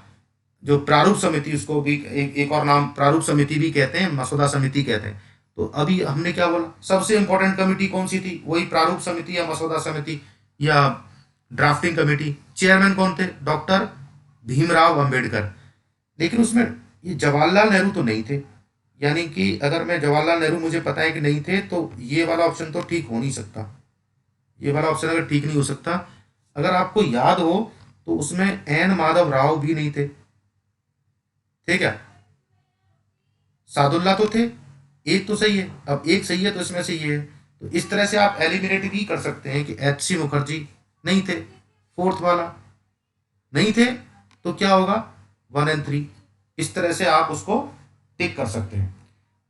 जो प्रारूप समिति, उसको भी एक और नाम प्रारूप समिति भी कहते हैं, मसौदा समिति कहते हैं। तो अभी हमने क्या बोला? सबसे इंपॉर्टेंट कमिटी कौन सी थी? वही प्रारूप समिति या मसौदा समिति या ड्राफ्टिंग कमिटी। चेयरमैन कौन थे? डॉक्टर भीमराव अंबेडकर। लेकिन उसमें ये जवाहरलाल नेहरू तो नहीं थे। यानी कि अगर मैं जवाहरलाल नेहरू मुझे पता है कि नहीं थे, तो ये वाला ऑप्शन तो ठीक हो नहीं सकता। ये वाला ऑप्शन अगर ठीक नहीं हो सकता, अगर आपको याद हो तो उसमें एन माधव राव भी नहीं थे, ठीक है, सादुल्ला तो थे, एक तो सही है, अब एक सही है तो इसमें से ये है। तो इस तरह से आप एलिमिनेट भी कर सकते हैं कि एच सी मुखर्जी नहीं थे, फोर्थ वाला नहीं थे, तो क्या होगा 1 और 3, इस तरह से आप उसको टिक कर सकते हैं।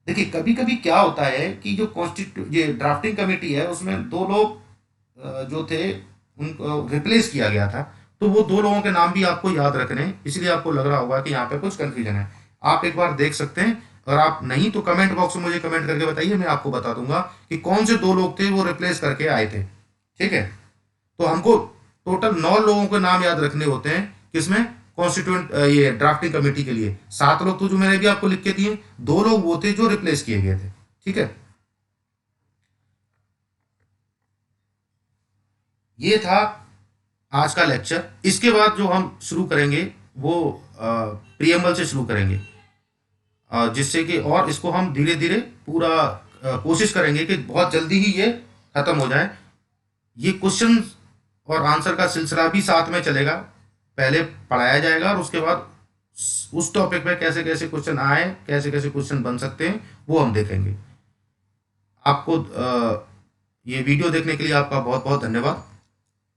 देखिए कभी कभी क्या होता है कि जो ये ड्राफ्टिंग कमेटी है उसमें दो लोग जो थे उनको रिप्लेस किया गया था, तो वो दो लोगों के नाम भी आपको याद रखने हैं, इसलिए आपको लग रहा होगा कि यहाँ पे कुछ कंफ्यूजन है। आप एक बार देख सकते हैं, और आप नहीं तो कमेंट बॉक्स में मुझे कमेंट करके बताइए, मैं आपको बता दूंगा कि कौन से दो लोग थे वो रिप्लेस करके आए थे, ठीक है। तो हमको टोटल 9 लोगों के नाम याद रखने होते हैं, किसमें, कॉन्स्टिट्यूंट ये ड्राफ्टिंग कमेटी के लिए। 7 लोग तो जो मैंने भी आपको लिख के दिए, 2 लोग वो थे जो रिप्लेस किए गए थे, ठीक है। ये था आज का लेक्चर। इसके बाद जो हम शुरू करेंगे वो प्रियम्बल से शुरू करेंगे, जिससे कि और इसको हम धीरे धीरे पूरा कोशिश करेंगे कि बहुत जल्दी ही ये खत्म हो जाए। ये क्वेश्चन और आंसर का सिलसिला भी साथ में चलेगा, पहले पढ़ाया जाएगा और उसके बाद उस टॉपिक में कैसे कैसे क्वेश्चन आए, कैसे कैसे क्वेश्चन बन सकते हैं, वो हम देखेंगे। आपको ये वीडियो देखने के लिए आपका बहुत बहुत धन्यवाद।